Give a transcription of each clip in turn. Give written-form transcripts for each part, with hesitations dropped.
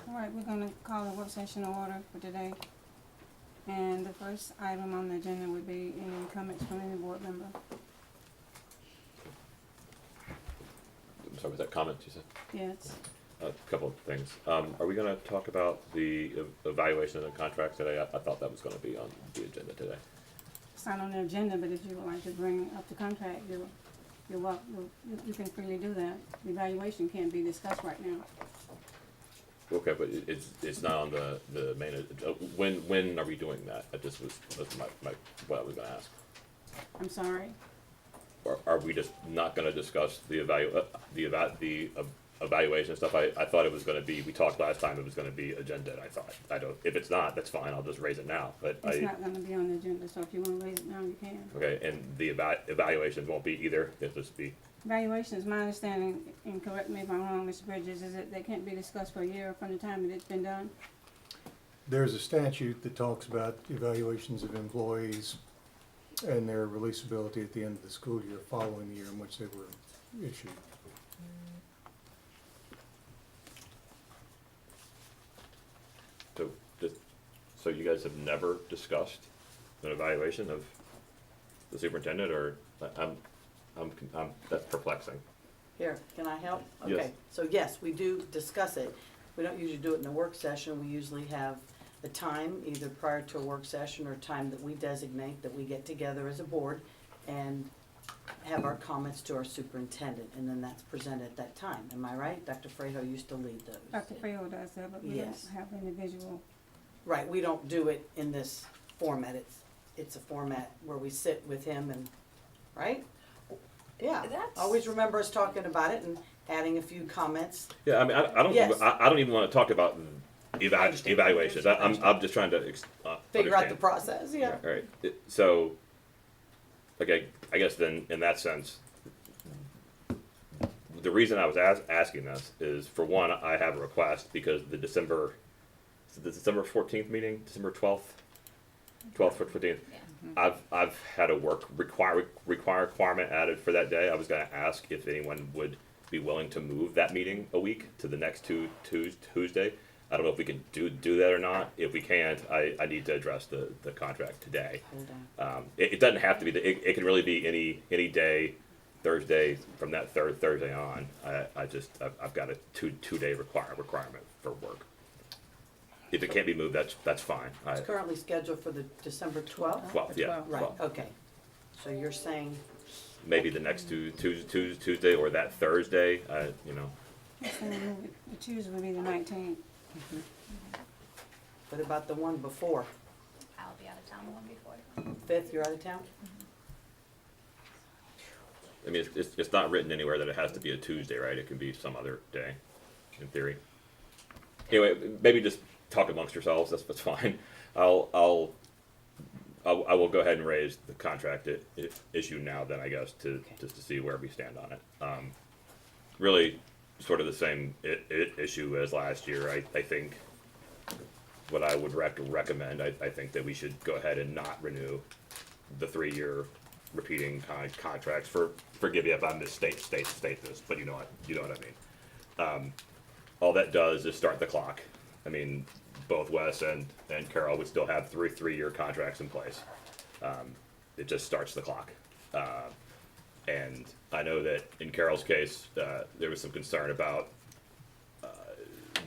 All right, we're gonna call the work session to order for today. And the first item on the agenda would be any comments from any board member. I'm sorry, was that comments you said? Yes. A couple of things. Are we gonna talk about the evaluation of the contracts today? I thought that was gonna be on the agenda today. It's not on the agenda, but if you would like to bring up the contract, you're welcome, you can freely do that. The evaluation can't be discussed right now. Okay, but it's not on the main, when are we doing that? That just was my, what I was gonna ask. I'm sorry. Or are we just not gonna discuss the evaluation stuff? I thought it was gonna be, we talked last time, it was gonna be agenda, I don't, if it's not, that's fine, I'll just raise it now, but It's not gonna be on the agenda, so if you wanna raise it now, you can. Okay, and the evaluations won't be either, it'll just be, Evaluation is my understanding, and correct me if I'm wrong, Mr. Bridges, is that they can't be discussed for a year from the time that it's been done? There's a statute that talks about evaluations of employees and their releasability at the end of the school year following the year in which they were issued. so you guys have never discussed an evaluation of the superintendent, or, that's perplexing. Here, can I help? Yes. Okay, so yes, we do discuss it. We don't usually do it in a work session. We usually have a time, either prior to a work session or time that we designate, that we get together as a board and have our comments to our superintendent, and then that's presented at that time. Am I right? Dr. Frejo used to lead those. Dr. Freyo does that, but we don't Yes. have individual. Right, we don't do it in this format. It's a format where we sit with him and, right? Yeah, That's- always remember us talking about it and adding a few comments. Yeah, I mean, I don't, Yes. I don't even wanna talk about understand. evaluations, I'm just trying to Figure out the understand. process, yeah. All right, so, okay, I guess then, in that sense, the reason I was asking this is, for one, I have a request, because the December 14th meeting, December 12th, 14th, I've had a work requirement added for that day. I was gonna ask if anyone would be willing to move that meeting a week to the next Tuesday. I don't know if we can do that or not. If we can't, I need to address the contract today. Hold on. It doesn't have to be, it can really be any day, Thursday, from that Thursday on. I've got a two-day requirement for work. If it can't be moved, that's fine. It's currently scheduled for the December 12th? 12th, yeah. Right, 12th. okay. So you're saying, Maybe the next Tuesday or that Thursday, you know. It's gonna move it. The Tuesday will be the 19th. what about the one before? I'll be out of town the one before. 5th, you're out of town? I mean, it's not written anywhere that it has to be a Tuesday, right? It can be some other day, in theory. Anyway, maybe just talk amongst yourselves. That's fine. I will go ahead and raise the contract issue now. Then I guess just to see where we stand on it. Really, sort of the same issue as last year. I think what I would recommend. I think that we should go ahead and not renew the 3-year repeating contracts. Forgive me if I misstate this, but you know what I mean. All that does is start the clock. I mean, both Wes and Carol would still have three-year contracts in place. It just starts the clock. And I know that in Carol's case, there was some concern about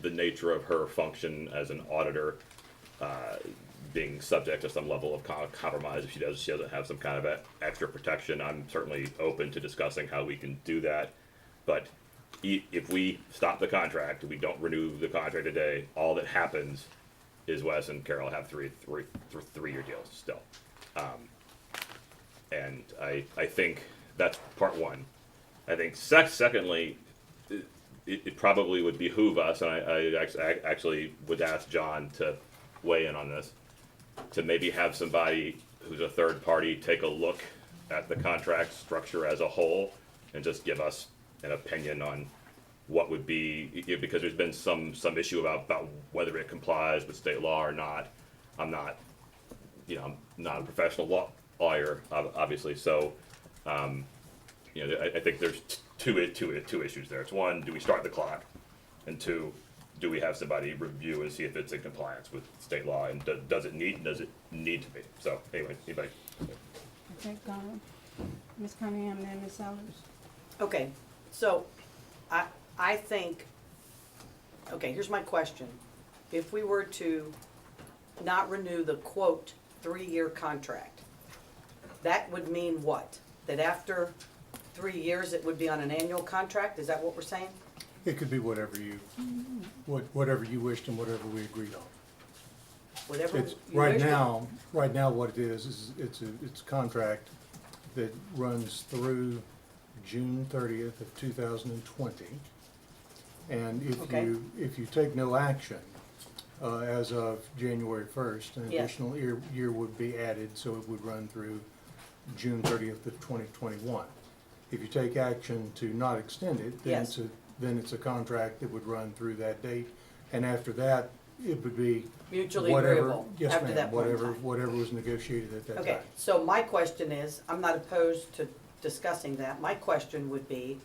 the nature of her function as an auditor being subject to some level of compromise if she doesn't have some kind of extra protection. I'm certainly open to discussing how we can do that, but if we stop the contract, we don't renew the contract today, all that happens is Wes and Carol have three-year deals still. And I think that's part one. I think secondly, it probably would behoove us, and I actually would ask John to weigh in on this, to maybe have somebody who's a third party take a look at the contract structure as a whole and just give us an opinion on what would be, because there's been some issue about whether it complies with state law or not. I'm not a professional lawyer, obviously, so I think there's two issues there. It's one, do we start the clock? And two, do we have somebody review and see if it's in compliance with state law, and does it need to be? So anyway, anybody? Okay, Ms. Cunningham and then Ms. Sellers. Okay, so I think, okay, here's my question. If we were to not renew the quote 3-year contract, that would mean what? That after 3 years, it would be on an annual contract? Is that what we're saying? It could be whatever you wished and whatever we agreed on. Whatever It's, you right wish. now, what it is it's a contract that runs through June 30th of 2020. And Okay. if you take no action, as of January 1st, an Yes. additional year would be added, so it would run through June 30th of 2021. If you take action to not extend it, Yes. then it's a contract that would run through that date. And after that, it would be Mutually whatever, agreeable yes, after ma'am, that point in whatever, time. whatever was negotiated at that time. Okay, so my question is, I'm not opposed to discussing that. My question would be,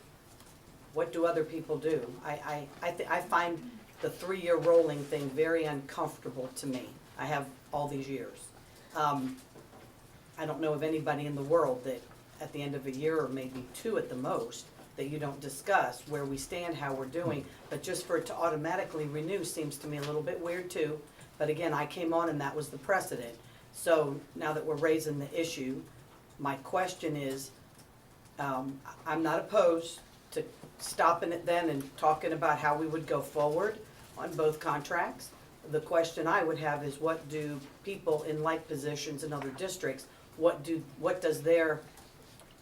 what do other people do? I find the 3-year rolling thing very uncomfortable to me. I have all these years. I don't know of anybody in the world that at the end of a year, or maybe 2 at the most, that you don't discuss where we stand, how we're doing. But just for it to automatically renew seems to me a little bit weird too. But again, I came on and that was the precedent. So now that we're raising the issue, my question is, I'm not opposed to stopping it then and talking about how we would go forward on both contracts. The question I would have is, what do people in like positions in other districts, what does their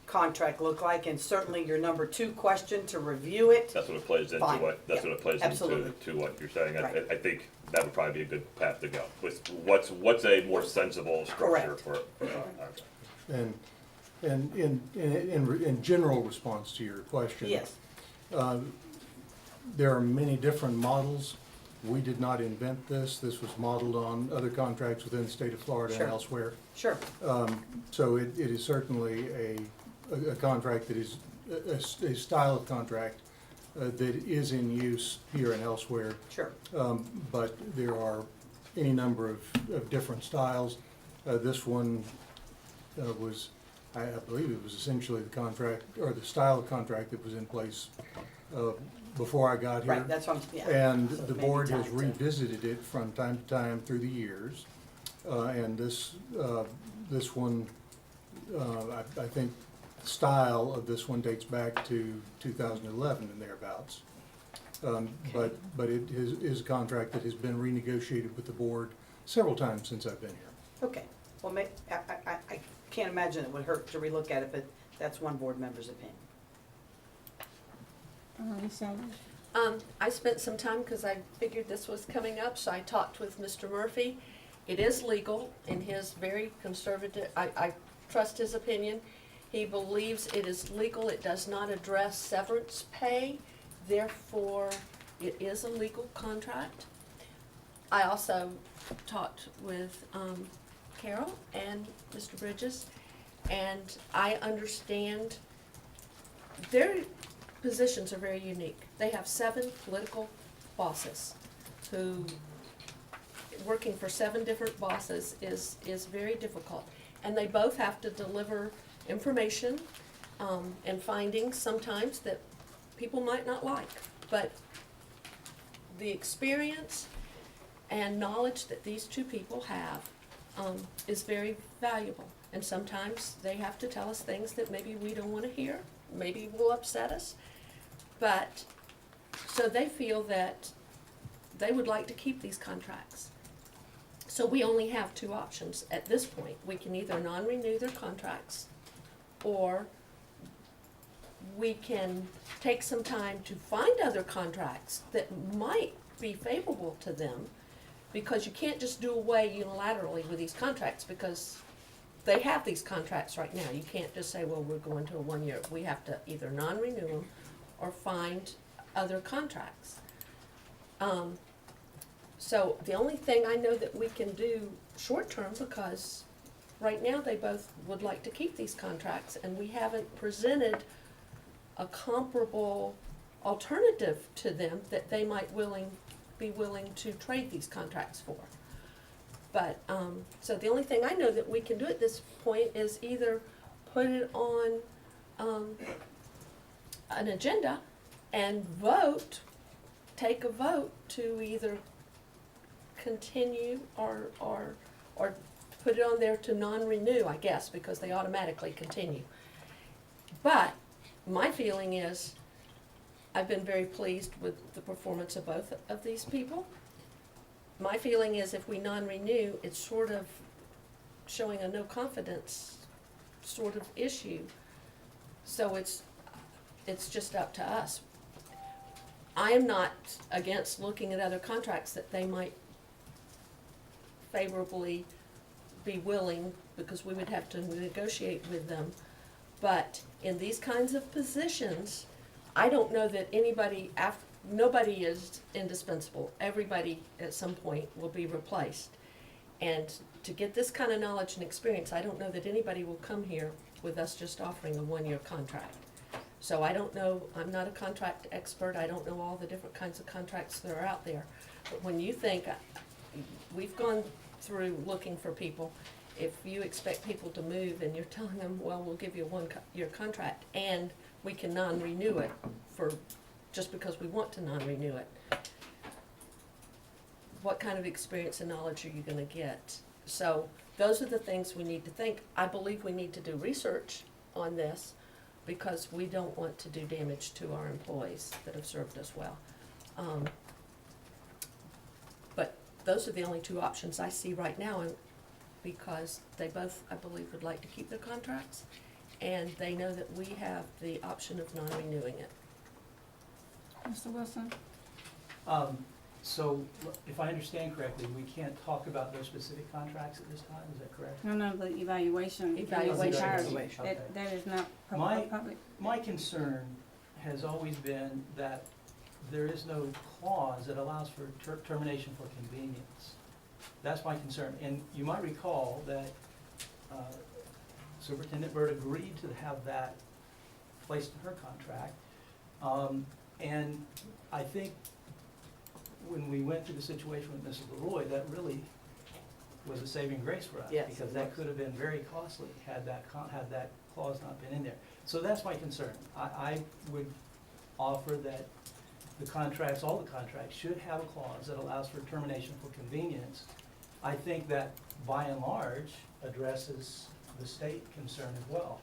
contract look like? And certainly your number 2 question, to review it. That's what it plays into Fine. what, that's Yeah, what it plays absolutely. into what you're saying. Right. I think that would probably be a good path to go. With what's a more sensible structure Correct. for And in general response to your question. Yes, There are many different models. We did not invent this. This was modeled on other contracts within the state of Florida and Sure. elsewhere. sure, So it is certainly a contract that is, a style of contract that is in use here and elsewhere. sure. But there are any number of different styles. This one was, I believe it was essentially the contract, or the style of contract that was in place before I got here. Right, that's what I'm, yeah. And So the maybe board has tied to- revisited it from time to time through the years. And this one, I think the style of this one dates back to 2011 and thereabouts. But it is a contract that has been renegotiated with the board several times since I've been here. Okay, well, I can't imagine it would hurt to relook at it, but that's one board member's opinion. Ms. Sellers. I spent some time, because I figured this was coming up, so I talked with Mr. Murphy. It is legal in his very conservative, I trust his opinion. He believes it is legal, it does not address severance pay, therefore it is a legal contract. I also talked with Carol and Mr. Bridges, and I understand their positions are very unique. They have 7 political bosses who, working for 7 different bosses is very difficult. And they both have to deliver information and findings sometimes that people might not like. But the experience and knowledge that these 2 people have is very valuable. And sometimes they have to tell us things that maybe we don't want to hear, maybe will upset us. But, so they feel that they would like to keep these contracts. So we only have 2 options at this point. We can either non-renew their contracts, or we can take some time to find other contracts that might be favorable to them, because you can't just do away unilaterally with these contracts, because they have these contracts right now. You can't just say, well, we're going to a 1 year. We have to either non-renew them or find other contracts. So the only thing I know that we can do short-term, because right now they both would like to keep these contracts, and we haven't presented a comparable alternative to them that they might be be willing to trade these contracts for. But, so the only thing I know that we can do at this point is either put it on, an agenda and vote, take a vote to either continue or put it on there to non-renew, I guess, because they automatically continue. But my feeling is, I've been very pleased with the performance of both of these people. My feeling is if we non-renew, it's sort of showing a no confidence sort of issue. So it's just up to us. I am not against looking at other contracts that they might favorably be willing, because we would have to negotiate with them. But in these kinds of positions, I don't know that nobody is indispensable. Everybody at some point will be replaced. And to get this kind of knowledge and experience, I don't know that anybody will come here with us just offering a one-year contract. So I don't know, I'm not a contract expert, I don't know all the different kinds of contracts that are out there. But when you think, we've gone through looking for people, if you expect people to move and you're telling them, well, we'll give you a one-year contract and we can non-renew it just because we want to non-renew it, what kind of experience and knowledge are you gonna get? So those are the things we need to think. I believe we need to do research on this, because we don't want to do damage to our employees that have served us well. But those are the only two options I see right now, and because they both, I believe, would like to keep their contracts, and they know that we have the option of non-renewing it. Mr. Wilson? So, if I understand correctly, we can't talk about those specific contracts at this time, is that correct? No, the evaluation. Evaluation. Okay. That is not My- public. My concern has always been that there is no clause that allows for termination for convenience. That's my concern, and you might recall that Superintendent Byrd agreed to have that placed in her contract. And I think when we went through the situation with Mrs. Leroy, that really was a saving grace for us. Yes, Because it that was. could have been very costly had that clause not been in there. So that's my concern. I would offer that the contracts, all the contracts, should have a clause that allows for termination for convenience. I think that by and large addresses the state concern as well.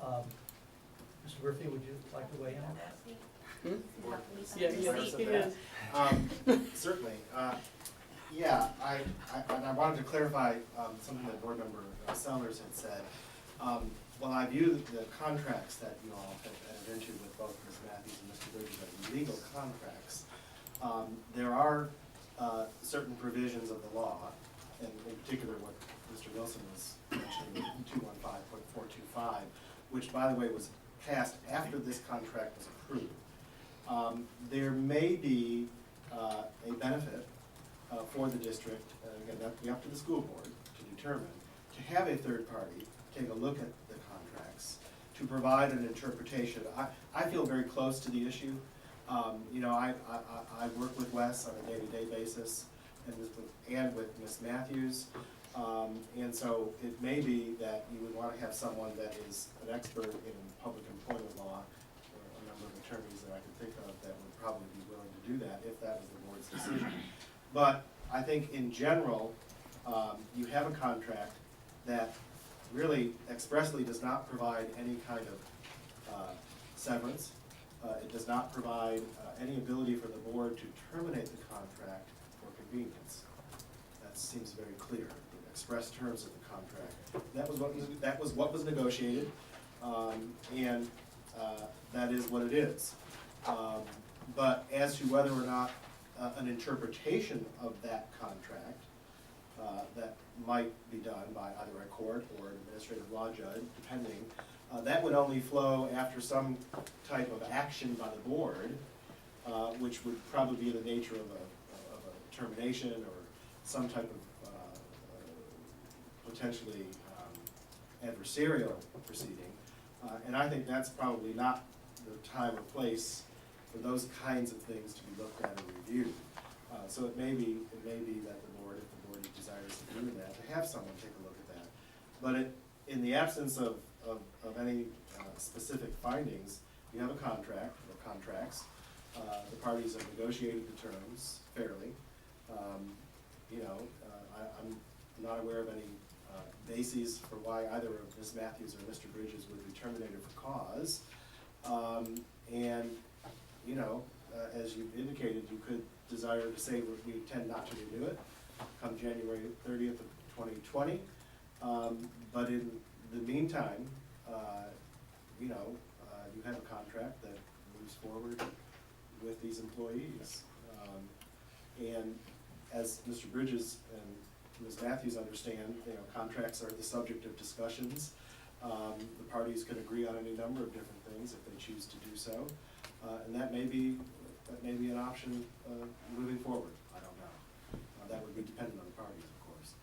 Mr. Murphy, would you like to weigh in on that? Certainly. Yeah, I wanted to clarify something that Board Member Sellers had said. While I view the contracts that you all have entered into with both Ms. Matthews and Mr. Bridges as legal contracts, there are certain provisions of the law, and in particular what Mr. Wilson was mentioning, 215.425, which, by the way, was passed after this contract was approved. There may be a benefit for the district, again, that would be up to the school board to determine, to have a third party take a look at the contracts, to provide an interpretation. I feel very close to the issue. You know, I work with Wes on a day-to-day basis, and with Ms. Matthews. And so it may be that you would want to have someone that is an expert in public employment law, or a number of attorneys that I could think of that would probably be willing to do that if that was the board's decision. But I think in general, you have a contract that really expressly does not provide any kind of severance. It does not provide any ability for the board to terminate the contract for convenience. That seems very clear, the express terms of the contract. That was what was negotiated, and that is what it is. But as to whether or not an interpretation of that contract that might be done by either a court or an administrative law judge, depending, that would only flow after some type of action by the board, which would probably be in the nature of a termination or some type of potentially adversarial proceeding. And I think that's probably not the time or place for those kinds of things to be looked at and reviewed. So it may be that the board, if the board desires to do that, to have someone take a look at that. But in the absence of any specific findings, you have a contract or contracts. The parties have negotiated the terms fairly. I'm not aware of any bases for why either of Ms. Matthews or Mr. Bridges would be terminated for cause. As you've indicated, you could desire to say we intend not to renew it come January 30th of 2020. But in the meantime, you have a contract that moves forward with these employees. And as Mr. Bridges and Ms. Matthews understand, contracts are the subject of discussions. The parties can agree on any number of different things if they choose to do so. And that may be an option moving forward. I don't know. That would be dependent on the parties, of course.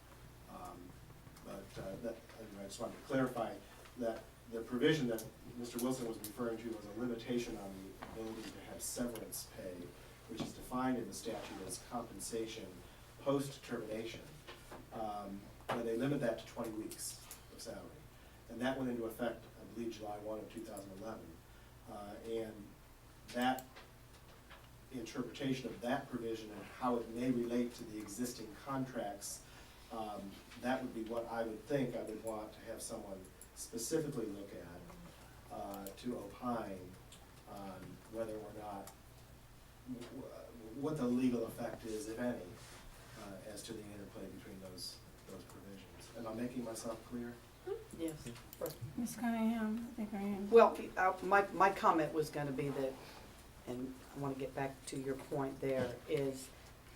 Anyway, I just wanted to clarify that the provision that Mr. Wilson was referring to was a limitation on the ability to have severance pay, which is defined in the statute as compensation post-termination. And they limit that to 20 weeks of salary. And that went into effect, I believe, July 1 of 2011. And that interpretation of that provision and how it may relate to the existing contracts, that would be what I would think I would want to have someone specifically look at to opine on whether or not, what the legal effect is, if any, as to the interplay between those provisions. Am I making myself clear? Yes. Ms. Cunningham, I think I am. Well, my comment was gonna be that, and I wanna get back to your point there, is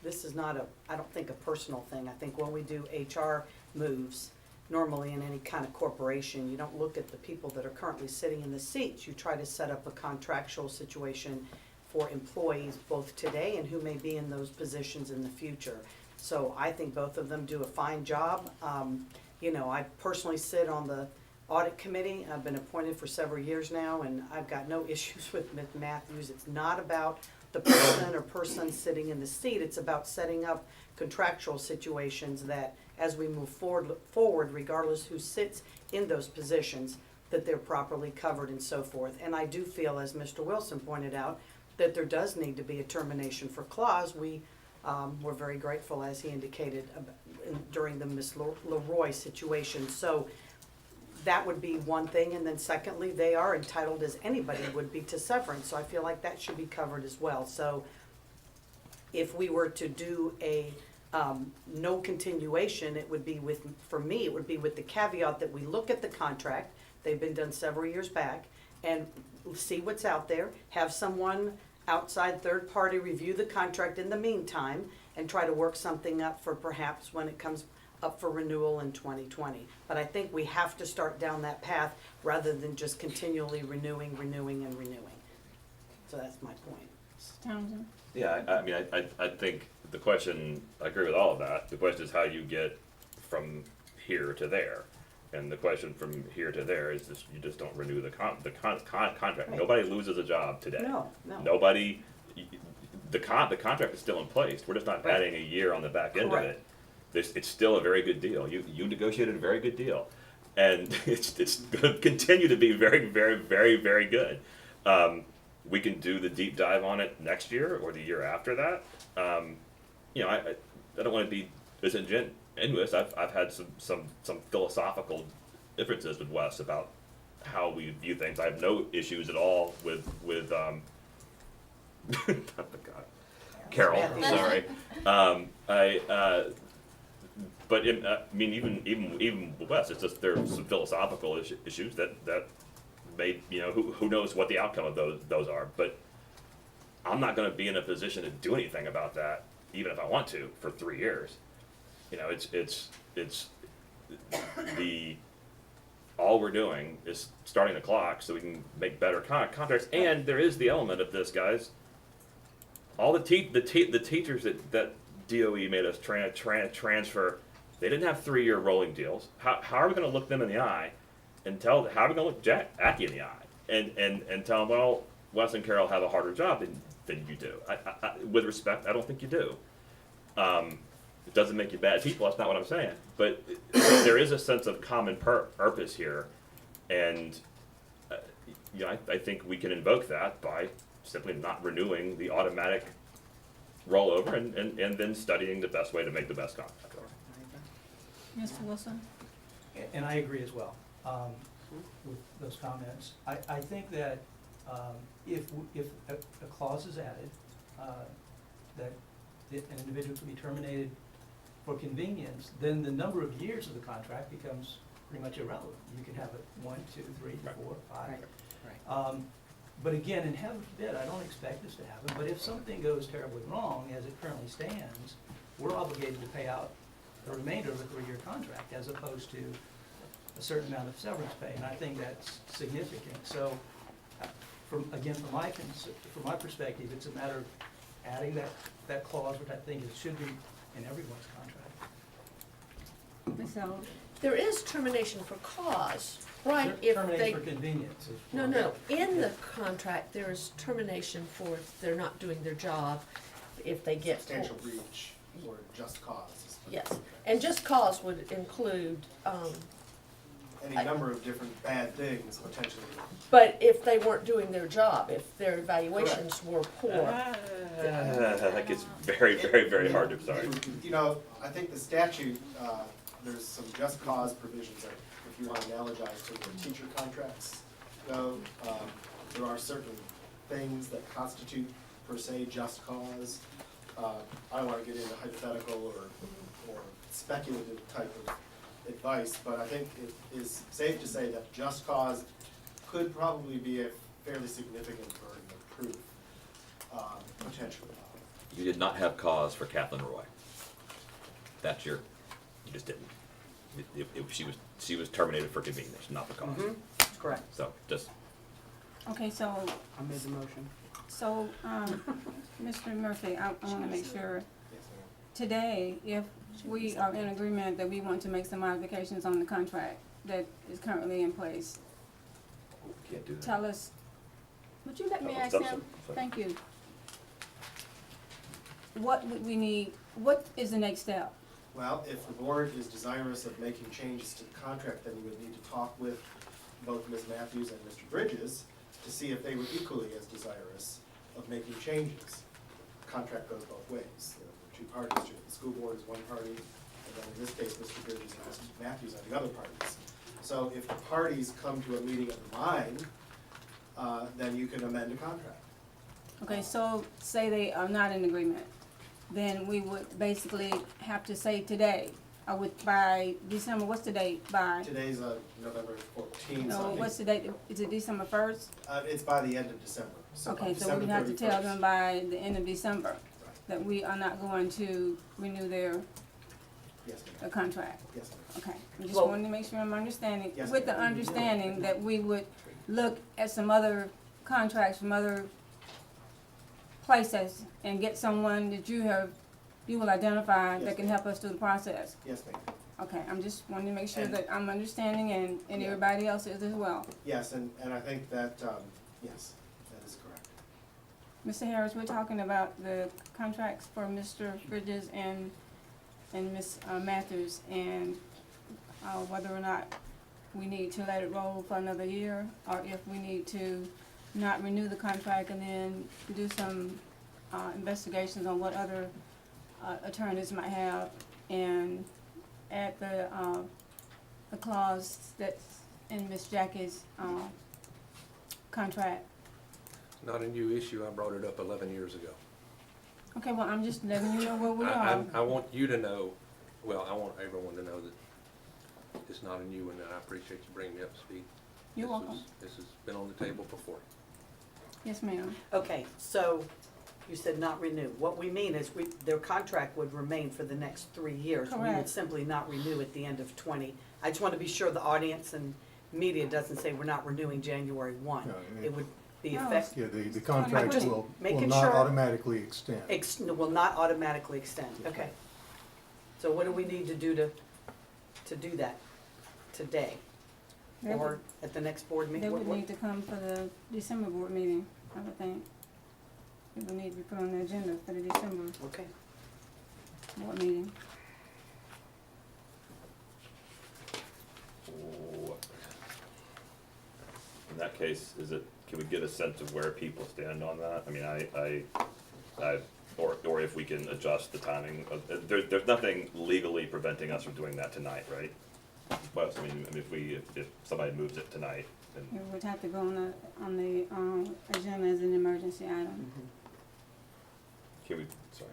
this is not I don't think a personal thing. I think when we do HR moves, normally in any kind of corporation, you don't look at the people that are currently sitting in the seats. You try to set up a contractual situation for employees both today and who may be in those positions in the future. So I think both of them do a fine job. I personally sit on the audit committee. I've been appointed for several years now, and I've got no issues with Ms. Matthews. It's not about the person or persons sitting in the seat. It's about setting up contractual situations that, as we move forward, regardless who sits in those positions, that they're properly covered and so forth. And I do feel, as Mr. Wilson pointed out, that there does need to be a termination for clause. We were very grateful, as he indicated, during the Ms. Leroy situation. So that would be one thing. And then secondly, they are entitled, as anybody would be, to severance. So I feel like that should be covered as well. So if we were to do a no continuation, it would be for me, it would be with the caveat that we look at the contract. They've been done several years back, and see what's out there, have someone outside third party review the contract in the meantime, and try to work something up for perhaps when it comes up for renewal in 2020. But I think we have to start down that path rather than just continually renewing. So that's my point. Townsend? Yeah, I think the question, I agree with all of that. The question is how you get from here to there. And the question from here to there is just, you just don't renew the contract. Right. Nobody loses a job today. No. Nobody, the contract is still in place. We're just not Right. adding a year on the back end of Correct. it. It's still a very good deal. You negotiated a very good deal. And it's going to continue to be very, very, very, very good. We can do the deep dive on it next year or the year after that. I don't want to be disingenuous. I've had some philosophical differences with Wes about how we view things. I have no issues at all with Carol. Matthews. Sorry. But even with Wes, it's just there are some philosophical issues that may, who knows what the outcome of those are. But I'm not going to be in a position to do anything about that, even if I want to, for 3 years. It's all we're doing is starting the clock so we can make better contracts. And there is the element of this, guys. All the teachers that DOE made us transfer, they didn't have 3-year rolling deals. How are we going to look them in the eye and how are we going to look Jackie in the eye and tell them, well, Wes and Carol have a harder job than you do? With respect, I don't think you do. It doesn't make you bad people, that's not what I'm saying. But there is a sense of common purpose here, and I think we can invoke that by simply not renewing the automatic rollover and then studying the best way to make the best contract. Mr. Wilson? And I agree as well, with those comments. I think that, if a clause is added, that an individual can be terminated for convenience, then the number of years of the contract becomes pretty much irrelevant. You can have it 1, 2, 3, 4, 5. But again, and heaven forbid, I don't expect this to happen, but if something goes terribly wrong, as it currently stands, we're obligated to pay out the remainder of the 3-year contract, as opposed to a certain amount of severance pay, and I think that's significant. So, from my perspective, it's a matter of adding that clause, which I think it should be in everyone's contract. Ms. Ellis? There is termination for cause, right? If Terminate they, for convenience. is no, what- no, in the contract, there is termination for if they're not doing their job, if they get. Substantial breach or just cause. is what Yes, the and just cause would include, Any number of different bad things potentially. but if they weren't doing their job, if their evaluations were poor. That gets very, very, very hard to, sorry. You know, I think the statute, there's some just cause provisions that, if you want to analogize to where teacher contracts go, there are certain things that constitute per se just cause. I don't want to get into hypothetical or speculative type of advice, but I think it is safe to say that just cause could probably be a fairly significant burden of proof, potentially. You did not have cause for Kathleen Roy. You just didn't. She was terminated for convenience, not the cause. That's correct. So just, Okay, so, I made the motion. so, Mr. Murphy, I wanna make sure, Yes, ma'am. today, if we are in agreement that we want to make some modifications on the contract that is currently in place, can't do that. tell us, would you let me Oh, ask stop, him? stop. Thank you. What would we need, what is the next step? Well, if the board is desirous of making changes to the contract, then you would need to talk with both Ms. Matthews and Mr. Bridges to see if they were equally as desirous of making changes. The contract goes both ways. There are 2 parties to it. The school board is one party, and then in this case, Mr. Bridges and Mr. Matthews are the other parties. So if the parties come to a meeting of the mind, then you can amend a contract. Okay, so say they are not in agreement, then we would basically have to say today, I would, by December, what's the date, by? Today's November 14th. No, so what's the date, is it December 1st? It's by the end of December. So Okay, so December we have to tell 31st. them by the end of December Right. that we are not going to renew their Yes, ma'am. contract. Yes, ma'am. Okay, I just Well- wanted to make sure I'm understanding, Yes, with the ma'am. understanding that we would look at some other contracts from other places and get someone that you will identify Yes, that can ma'am. help us through the process. Yes, ma'am. Okay, I'm just wanting to make sure And- that I'm understanding and Yeah. everybody else is as well. Yes, and I think that, yes, that is correct. Mr. Harris, we're talking about the contracts for Mr. Bridges and Ms. Matthews, and whether or not we need to let it roll for another year, or if we need to not renew the contract and then do some investigations on what other attorneys might have, and add the clause that's in Ms. Jackie's contract. Not a new issue, I brought it up 11 years ago. Okay, well, I'm just letting you know where we are. I want you to know, well, I want everyone to know that it's not a new one, and I appreciate you bringing me up to speed. You're This welcome. is- This has been on the table before. Yes, ma'am. Okay, so you said not renew. What we mean is their contract would remain for the next 3 years. We would Correct. simply not renew at the end of 20. I just want to be sure the audience and media doesn't say we're not renewing January 1. No, It would be No. effective, Yeah, the contract just will making not sure- automatically extend. will not automatically extend. Okay. So what do we need to do to do that today? They Or would, at the next board they meeting? would need to come for the December board meeting, I would think. It would need to be put on the agenda for the December. Okay. board meeting. In that case, can we get a sense of where people stand on that? I mean, or if we can adjust the timing of, there's nothing legally preventing us from doing that tonight, right? But, I mean, if somebody moves it tonight, then, It would have to go on the agenda as an emergency item. can we, sorry,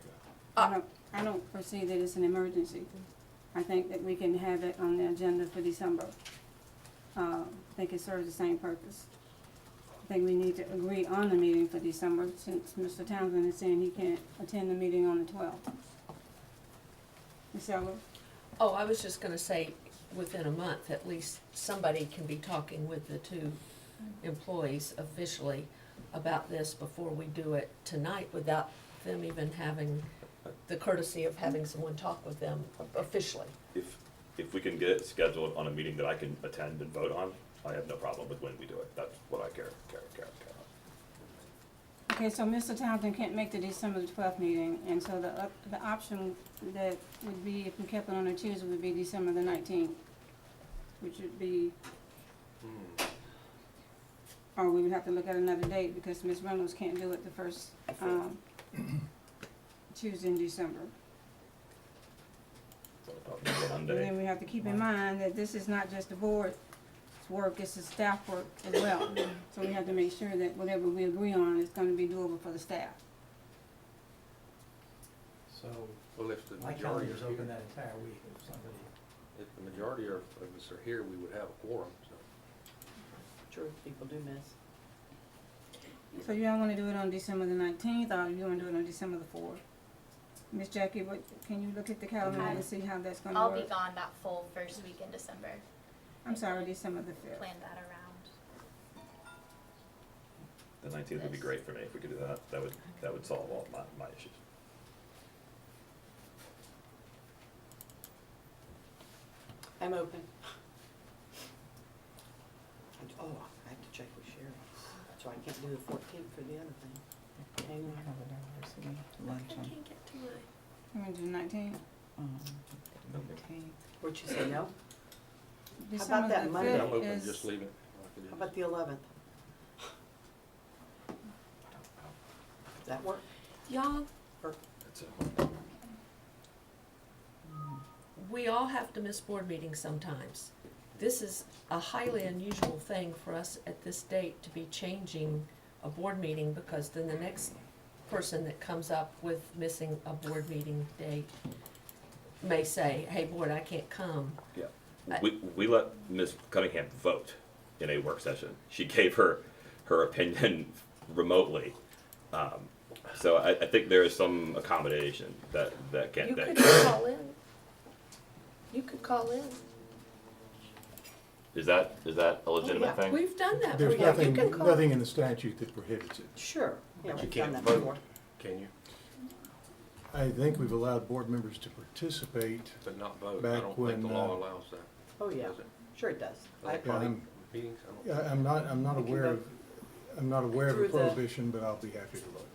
go ahead. I don't foresee that it's an emergency. I think that we can have it on the agenda for December. I think it serves the same purpose. I think we need to agree on the meeting for December, since Mr. Townsend is saying he can't attend the meeting on the 12th. Ms. Eller? Oh, I was just gonna say, within a month, at least somebody can be talking with the two employees officially about this before we do it tonight, without them even having the courtesy of having someone talk with them officially. If we can get it scheduled on a meeting that I can attend and vote on, I have no problem with when we do it. That's what I care about. Okay, so Mr. Townsend can't make the December 12th meeting, and so the option that would be, if we kept it on a Tuesday, would be December the 19th, which would be, or we would have to look at another date, because Ms. Reynolds can't do it the first Tuesday in December. So we'll talk about And Monday. then we have to keep in mind that this is not just the board's work, it's the staff work as well. So we have to make sure that whatever we agree on is gonna be doable for the staff. So Well, if the my majority calendar's are open here, that entire week if somebody. if the majority of us are here, we would have a quorum, so. True, people do miss. So you all wanna do it on December the 19th, or you wanna do it on December the 4th? Miss Jackie, can you look at the calendar and see how that's gonna I'll work? be gone that full first week in December. I'm sorry, December the 5th. Plan that around. The 19th would be great for me if we could do that. That would solve all my issues. I'm open. Oh, I have to check with Sherry, so I can't do the 14th for the other thing. Hang on. I can't get to my. You wanna do the 19th? What'd you say, no? December that the Monday? I'm 5th open, is- just leave it like it is. How about the 11th? Does that work? Y'all, That's it. we all have to miss board meetings sometimes. This is a highly unusual thing for us at this date to be changing a board meeting, because then the next person that comes up with missing a board meeting date may say, hey, board, I can't come. Yeah. We let Ms. Cunningham vote in a work session. She gave her opinion remotely. So I think there is some accommodation that can. You that could call in. You could call in. Is that a legitimate yeah. thing? We've done that There's before. You can call. nothing in the statute that prohibits it. Sure. Yeah, But you we've done can't that vote. before. Can you? I think we've allowed board members to participate. But not vote. I Back don't think the when, law allows that. Oh, yeah, Does it? sure it does. Like Yeah, party I'm- meetings, I don't. Yeah, I'm not We can aware vote. I'm not aware of a Through the- prohibition, but I'll be happy to look.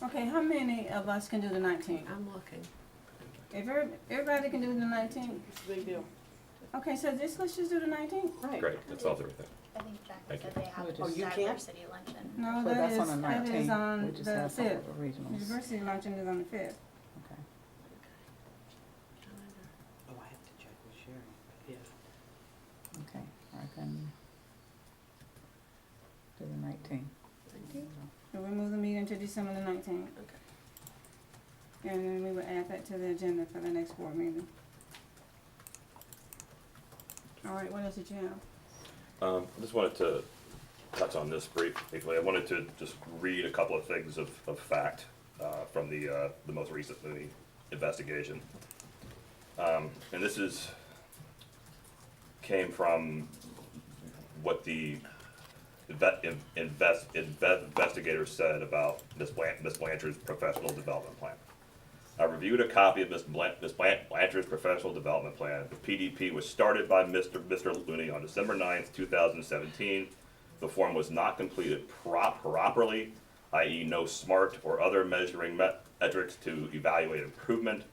Okay, how many of us can do the 19th? I'm looking. If everybody can do the 19th, It's a big deal. okay, so let's just do the 19th. Right. Great, that solves everything. I think Jackie Thank said they have Oh, you can't? diversity luncheon. No, So that that's is, on the that is 19th. on We the just have some 5th. of the regionals. University luncheon is on the 5th. Okay. Oh, I have to check with Sherry, yeah. Okay, I can do the 19th. We'll remove the meeting to December the 19th. Okay. And then we will add that to the agenda for the next board meeting. All right, what else did you have? I just wanted to touch on this briefly. I wanted to just read a couple of things of fact from the most recent investigation. And this came from what the investigators said about Ms. Blanchard's professional development plan. I reviewed a copy of Ms. Blanchard's professional development plan. The PDP was started by Mr. Looney on December 9th, 2017. The form was not completed properly, i.e. no SMART or other measuring metrics to evaluate improvement.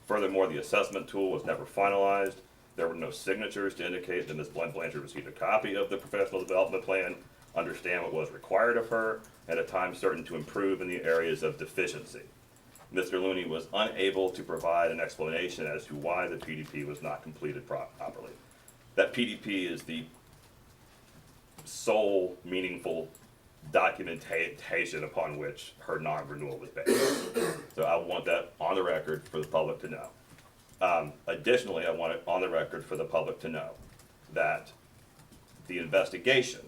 Furthermore, the assessment tool was never finalized. There were no signatures to indicate that Ms. Blanchard received a copy of the professional development plan, understand what was required of her, at a time certain to improve in the areas of deficiency. Mr. Looney was unable to provide an explanation as to why the PDP was not completed properly. That PDP is the sole meaningful documentation upon which her non-renewal was based. So I want that on the record for the public to know. Additionally, I want it on the record for the public to know that the investigation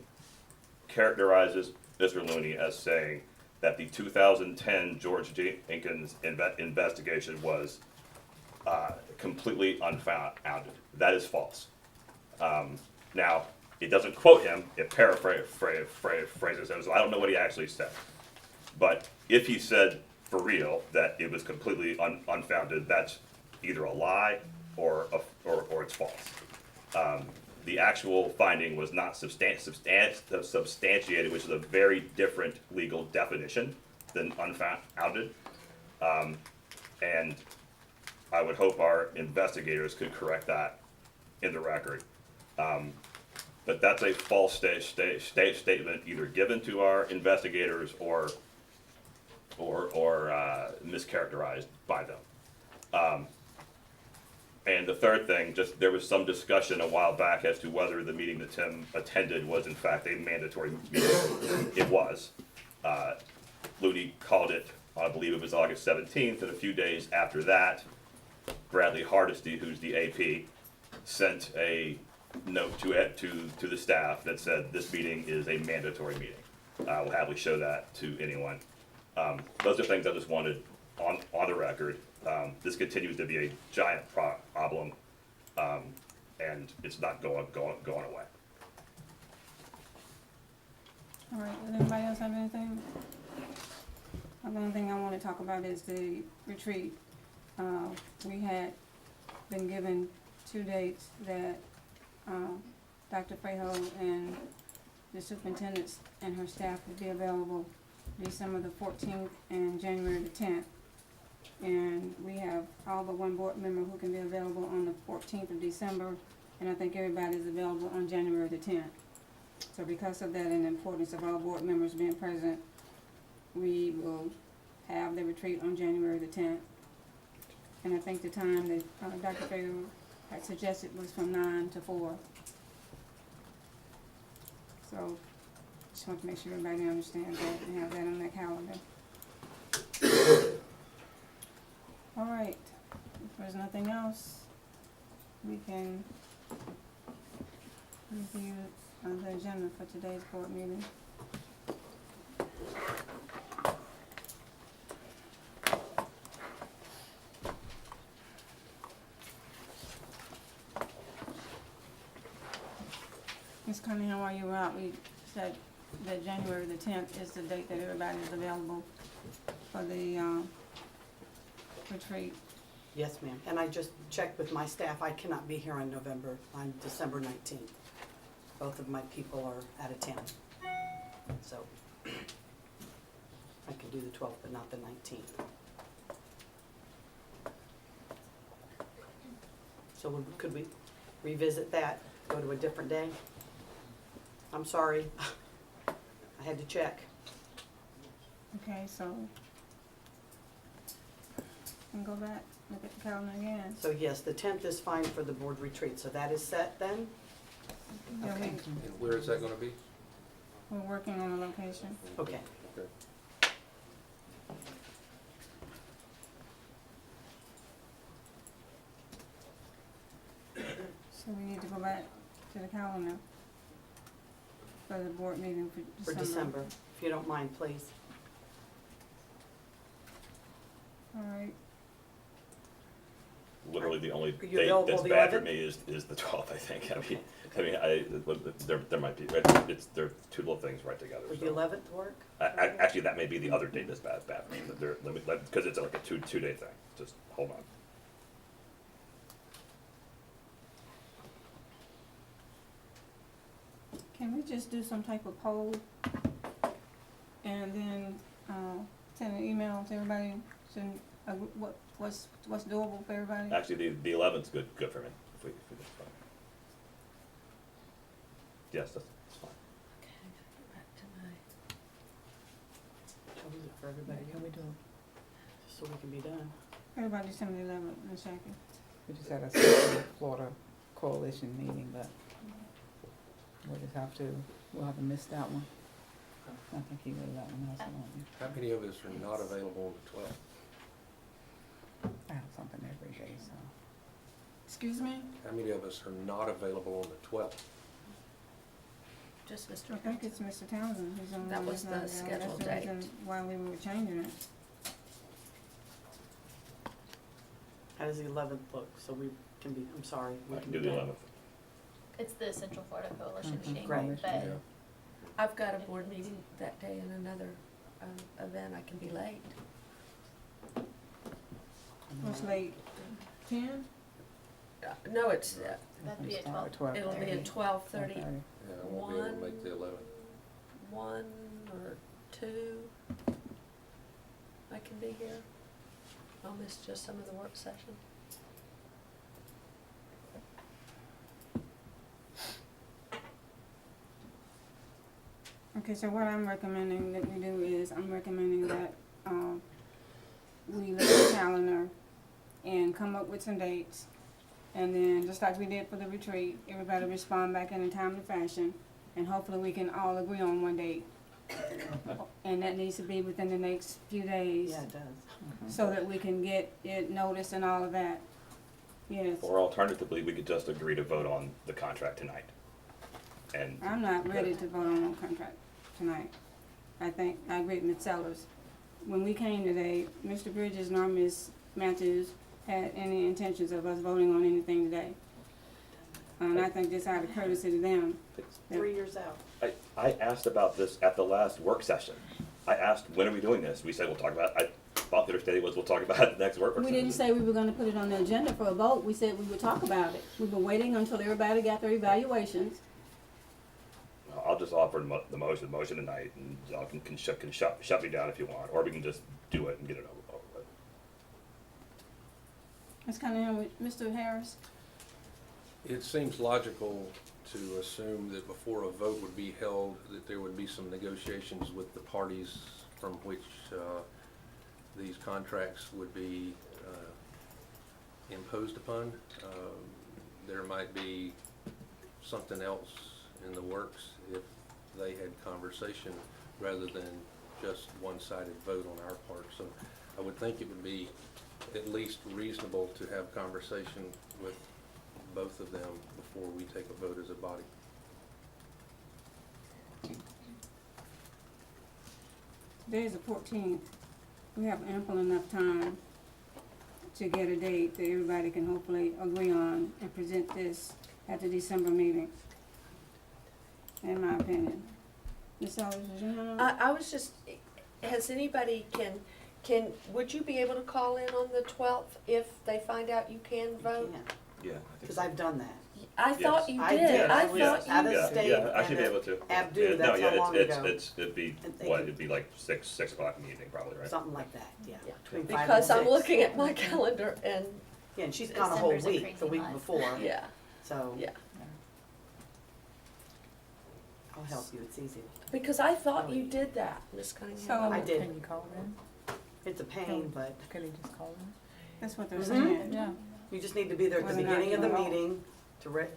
characterizes Mr. Looney as saying that the 2010 George Jenkins investigation was completely unfounded. That is false. Now, it doesn't quote him, it paraphrases him, so I don't know what he actually said. But if he said for real that it was completely unfounded, that's either a lie or it's false. The actual finding was not substantiated, which is a very different legal definition than unfounded. And I would hope our investigators could correct that in the record. But that's a false statement either given to our investigators or mischaracterized by them. And the third thing, just there was some discussion a while back as to whether the meeting that Tim attended was in fact a mandatory meeting. It was. Looney called it, I believe it was August 17th, and a few days after that, Bradley Hardesty, who's the AP, sent a note to the staff that said this meeting is a mandatory meeting. We'll happily show that to anyone. Those are things I just wanted on the record. This continues to be a giant problem, and it's not going away. All right, does anybody else have anything? The only thing I want to talk about is the retreat. We had been given 2 dates that Dr. Frejo and the superintendent and her staff would be available, December the 14th and January the 10th. And we have all but one board member who can be available on the 14th of December, and I think everybody is available on January the 10th. So because of that and the importance of all board members being present, we will have the retreat on January the 10th. And I think the time that Dr. Frejo had suggested was from 9 to 4. So just want to make sure everybody understands that and have that on their calendar. All right, if there's nothing else, we can review the agenda for today's board meeting. Ms. Cunningham, while you were out, we said that January the 10th is the date that everybody is available for the retreat. Yes, ma'am. And I just checked with my staff. I cannot be here on December 19th. Both of my people are out of town. So I could do the 12th, but not the 19th. So could we revisit that, go to a different day? I'm sorry. I had to check. Okay, so we can go back, look at the calendar again. So yes, the 10th is fine for the board retreat. So that is set then? Yeah, Okay. And where is that gonna be? we're working on a location. Okay. Okay. So we need to go back to the calendar for the board meeting for For December, if you don't mind, please. Uh, All right, Literally the only Are you date available that's the bad for 11th? me is the 12th, I think. There might be, there are two little things right together. Would so. the 11th work? Actually, that may be the other date that's bad for me. Because it's like a two-day thing. Just hold on. can we just do some type of poll and then send an email to everybody, What's doable for everybody? Actually, the 11th's good for me, if we just, yes, that's fine. Okay, I gotta get back to my, What is it for everybody, Can we do, just so we can be done? Everybody December 11th, Ms. Jackie. we just had a Central Florida Coalition meeting, but we'll have to miss that one. I think you would that one also, won't you? How many of us are not available on the 12th? I have something every day, so. Excuse me? How many of us are not available on the 12th? just I Mr. think it's Mr. Townsend who's on. That was who's the not there. scheduled That's the reason date. why we were changing it. How does the 11th look, so we can be, I'm sorry, we I can can be do the done? 11th. It's the Central Florida Coalition Mhm. meeting, Great. but Yeah. I've got a board meeting that day and another event, I can be late. What's late? 10? No, it's, that'd be We a start at 12. it'll be 30. at 12:30, Yeah, I won't be able to One. make the 11th. 1 or 2. I can be here. I'll miss just some of the work session. Okay, so what I'm recommending that we do is, I'm recommending that, we look at the calendar and come up with some dates. And then, just like we did for the retreat, everybody respond back in a timely fashion, and hopefully we can all agree on one date. And that needs to be within the next few days, Yeah, it does. so that we can get it noticed and all of that. Yes, Or alternatively, we could just agree to vote on the contract tonight. And I'm not ready to vote on no contract tonight. I think, I agree with Ms. Sellers. When we came today, Mr. Bridges nor Ms. Matthews had any intentions of us voting on anything today. And I think just out of courtesy to them, 3 years out. I asked about this at the last work session. I asked, when are we doing this? We said, we'll talk about it. I thought the understanding was we'll talk about it at the next work session. we didn't say we were gonna put it on the agenda for a vote, we said we would talk about it. We've been waiting until everybody got their evaluations. I'll just offer the motion tonight, and y'all can shut me down if you want, or we can just do it and get it over with. That's kinda him with Mr. Harris. It seems logical to assume that before a vote would be held, that there would be some negotiations with the parties from which these contracts would be imposed upon. There might be something else in the works if they had conversation rather than just one-sided vote on our part. So I would think it would be at least reasonable to have conversation with both of them before we take a vote as a body. Today's the 14th. We have ample enough time to get a date that everybody can hopefully agree on and present this at the December meeting, in my opinion. Ms. Sellers, did you have? I was just, has anybody would you be able to call in on the 12th if they find out you can vote? Yeah. Because I've done that. I thought you I did. did. I I was thought out you of Yeah, state yeah, I should and be able to. Abdu, Yeah, that's no, how yeah, long it's, ago. it'd be, And they what, can- it'd be like 6 o'clock meeting probably, right? Something like that, yeah. Yeah. Between 5 and Because I'm 6. looking at my calendar and, Yeah, and she's gone a whole December's a week, crazy the week month. before, yeah, so yeah. I'll help you, it's easy. Because I thought you did that, Ms. Cunningham. So- I did. Can you call in? It's a pain, but Can you just call in? That's what they're Mhm. saying. Yeah. you just need to be there at the Whether or not beginning of you the vote. meeting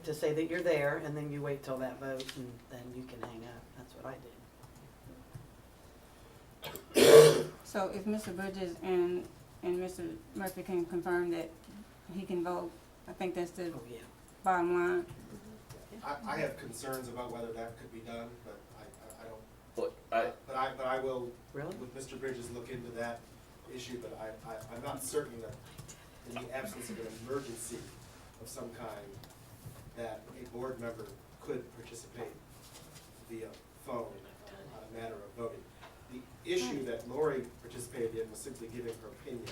to say that you're there, and then you wait till that vote, and then you can hang up. That's what I did. So if Mr. Bridges and Mr. Murphy can confirm that he can vote, I think that's the Oh, yeah. bottom line. I have concerns about whether that could be done, but I don't, Look, but I will, Really? with Mr. Bridges, look into that issue, but I'm not certain that in the absence of an emergency of some kind, that a board member could participate via phone on a matter of voting. The issue that Lori participated in was simply giving her opinion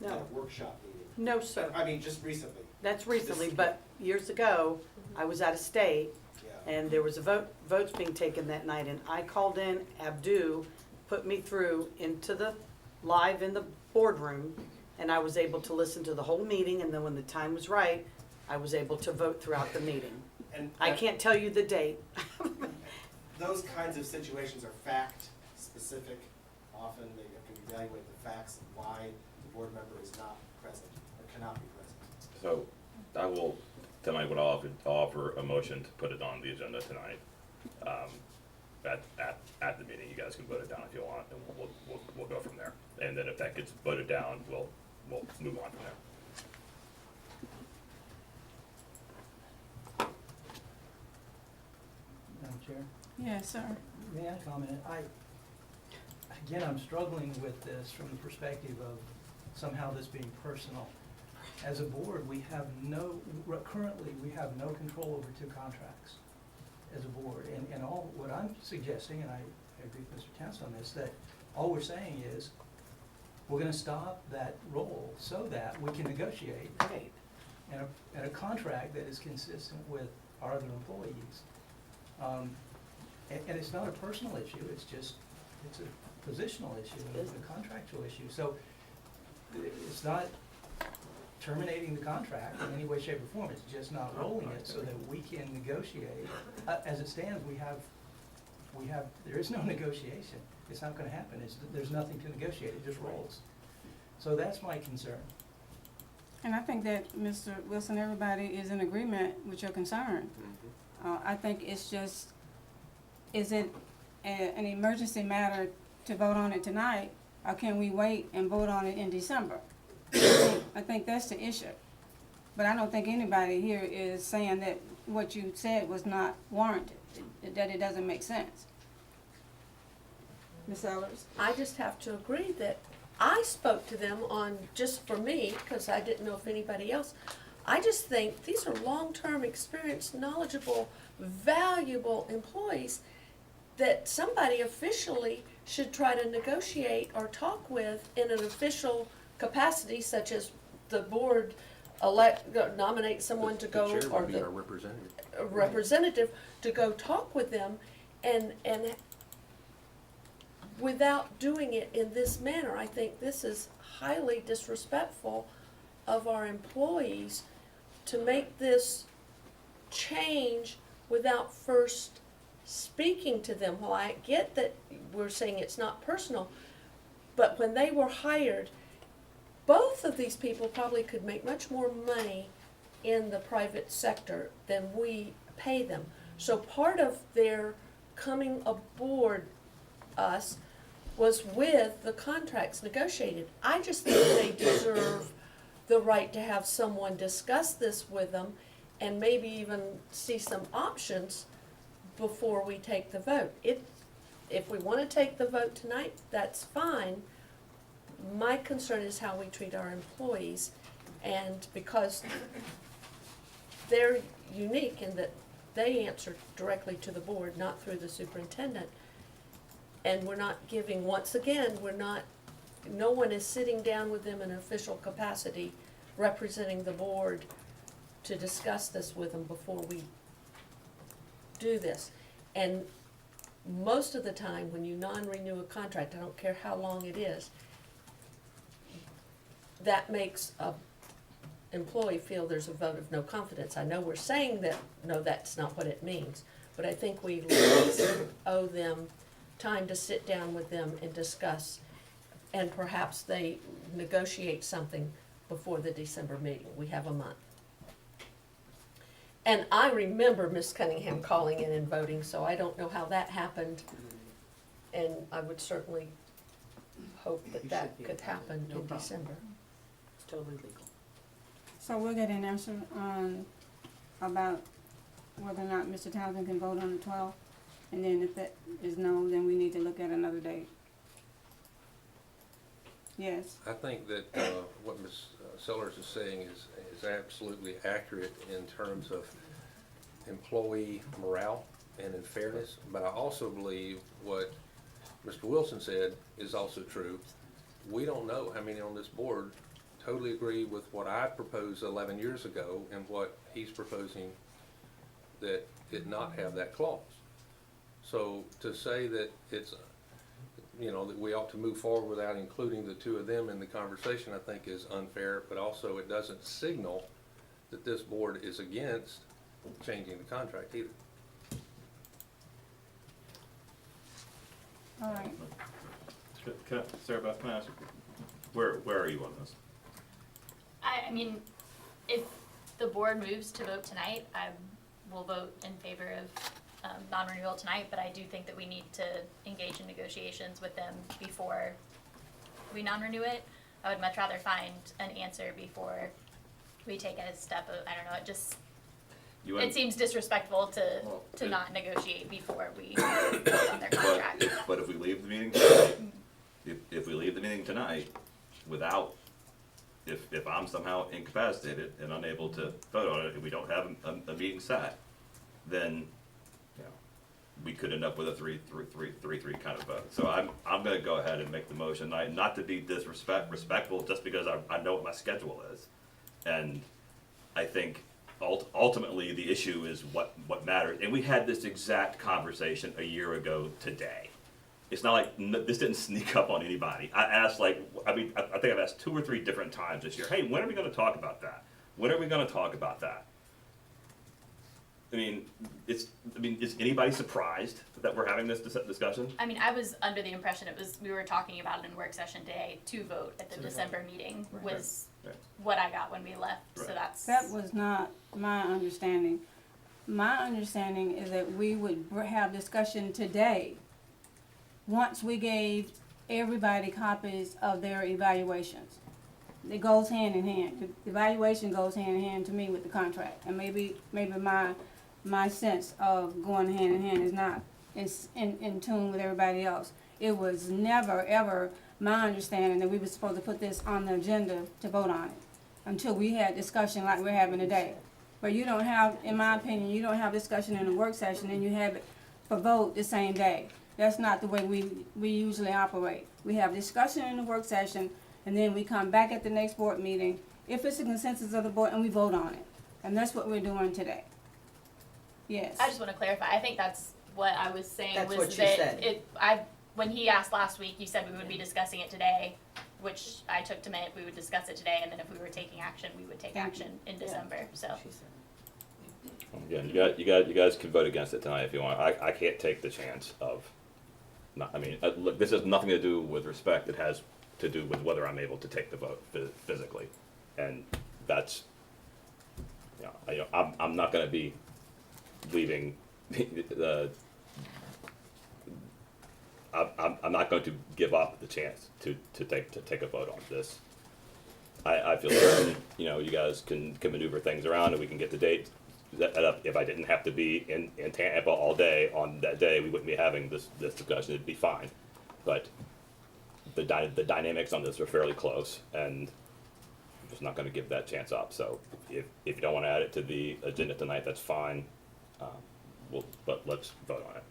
at No, a workshop meeting. no, sir. I mean, just recently, That's recently, but years ago, I was out of state, yeah. and there was a votes being taken that night, and I called in, Abdu put me through into the, live in the boardroom, and I was able to listen to the whole meeting, and then when the time was right, I was able to vote throughout the meeting. And I can't tell you the date. those kinds of situations are fact-specific. Often they can evaluate the facts of why the board member is not present or cannot be present. So I will, tonight would offer a motion to put it on the agenda tonight. At the meeting, you guys can vote it down if you want, and we'll go from there. And then if that gets voted down, we'll move on from there. Madam Chair, Yes, sir. may I comment? Again, I'm struggling with this from the perspective of somehow this being personal. As a board, currently, we have no control over two contracts as a board. And all, what I'm suggesting, and I agree with Mr. Townsend on this, that all we're saying is, we're gonna stop that role so that we can negotiate Right. and a contract that is consistent with our other employees. And it's not a personal issue, it's a positional issue, it's a contractual issue. So it's not terminating the contract in any way, shape, or form, it's just not rolling it so that we can negotiate. As it stands, there is no negotiation, it's not gonna happen, there's nothing to negotiate, it just rolls. So that's my concern. And I think that, Mr. Wilson, everybody is in agreement with your concern. I think it's just, is it an emergency matter to vote on it tonight, or can we wait and vote on it in December? I think that's the issue. But I don't think anybody here is saying that what you said was not warranted, that it doesn't make sense. Ms. Sellers? I just have to agree that I spoke to them on, just for me, because I didn't know if anybody else, I just think these are long-term, experienced, knowledgeable, valuable employees that somebody officially should try to negotiate or talk with in an official capacity, such as the board nominate someone to go, The chair or would be the our representative. representative to go talk with them, and without doing it in this manner, I think this is highly disrespectful of our employees to make this change without first speaking to them. Well, I get that we're saying it's not personal, but when they were hired, both of these people probably could make much more money in the private sector than we pay them. So part of their coming aboard us was with the contracts negotiated. I just think they deserve the right to have someone discuss this with them and maybe even see some options before we take the vote. If we want to take the vote tonight, that's fine. My concern is how we treat our employees, and because they're unique in that they answer directly to the board, not through the superintendent. And we're not giving, once again, no one is sitting down with them in an official capacity representing the board to discuss this with them before we do this. And most of the time, when you non-renew a contract, I don't care how long it is, that makes a employee feel there's a vote of no confidence. I know we're saying that, no, that's not what it means, but I think we at least owe them time to sit down with them and discuss, and perhaps they negotiate something before the December meeting. We have a month. And I remember Ms. Cunningham calling in and voting, so I don't know how that happened. And I would certainly hope that You that should be could happen no in problem. December. It's totally legal. So we'll get an answer on, about whether or not Mr. Townsend can vote on the 12th. And then if that is no, then we need to look at another date. Yes. I think that what Ms. Sellers is saying is absolutely accurate in terms of employee morale and in fairness, but I also believe what Mr. Wilson said is also true. We don't know how many on this board totally agree with what I proposed 11 years ago and what he's proposing that did not have that clause. So to say that it's you know, that we ought to move forward without including the two of them in the conversation, I think is unfair, but also it doesn't signal that this board is against changing the contract either. All right. Sarah Beth, can I ask you, where are you on this? I mean, if the board moves to vote tonight, I will vote in favor of non-renewal tonight, but I do think that we need to engage in negotiations with them before we non-renew it. I would much rather find an answer before we take a step of, I don't know, it seems disrespectful to not negotiate before we vote on their contract. But if we leave the meeting tonight, if we leave the meeting tonight without, if I'm somehow incapacitated and unable to vote on it, and we don't have a meeting set, then, you know, we could end up with a 3-3 kind of vote. So I'm gonna go ahead and make the motion, not to be disrespectful, just because I know what my schedule is. And I think ultimately the issue is what matters. And we had this exact conversation a year ago today. It's not like this didn't sneak up on anybody. I asked I think I've asked 2 or 3 different times this year, hey, when are we gonna talk about that? When are we gonna talk about that? I mean, is anybody surprised that we're having this discussion? I mean, I was under the impression we were talking about it in work session today to vote at the December meeting was Right. what I got when we left, so Right. That was not my understanding. My understanding is that we would have discussion today, once we gave everybody copies of their evaluations. It goes hand in hand. The evaluation goes hand in hand to me with the contract. And maybe my sense of going hand in hand is not in tune with everybody else. It was never, ever my understanding that we were supposed to put this on the agenda to vote on it until we had discussion like we're having today. But you don't have, in my opinion, you don't have discussion in a work session and you have it for vote the same day. That's not the way we usually operate. We have discussion in the work session and then we come back at the next board meeting, if it's a consensus of the board, and we vote on it. And that's what we're doing today. Yes. I just wanna clarify, I think that's what I was saying That's was what you that said. when he asked last week, you said we would be discussing it today, which I took to mean we would discuss it today, and then if we were taking action, we would take Thank you. action in December, so. She said. Again, you guys can vote against it tonight if you want. I can't take the chance of, look, this has nothing to do with respect. It has to do with whether I'm able to take the vote physically. And that's, I'm not gonna be leaving I'm not going to give up the chance to take a vote on this. I feel certain, you guys can maneuver things around and we can get the date up. If I didn't have to be in Tampa all day on that day, we wouldn't be having this discussion. It'd be fine. But the dynamics on this are fairly close, and I'm just not going to give that chance up. So if you don't want to add it to the agenda tonight, that's fine. But let's vote on it.